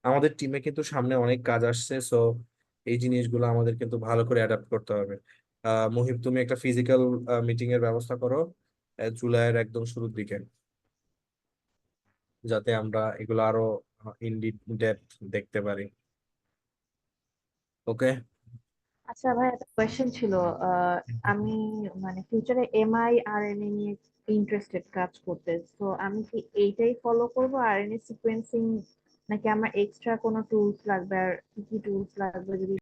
আমাদের টিমে কিন্তু সামনে অনেক কাজ আসছে, সো এই জিনিসগুলো আমাদের কিন্তু ভালো করে অ্যাডাপ্ট করতে হবে। মুহিব তুমি একটা ফিজিক্যাল মিটিং এর ব্যবস্থা করো জুলাইয়ের একদম শুরুর দিকে, যাতে আমরা এগুলো আরো ইন ডেপথ দেখতে পারি। ওকে। আচ্ছা ভাই, একটা কোয়েশ্চেন ছিল। আমি মানে ফিউচারে এমআই আরএনএ নিয়ে ইন্টারেস্টেড কাজ করতে, তো আমি কি এইটাই ফলো করব আরএনএ সিকোয়েন্সিং, নাকি আমার এক্সট্রা কোনো টুলস লাগবে, আর কি কি টুলস লাগবে যদি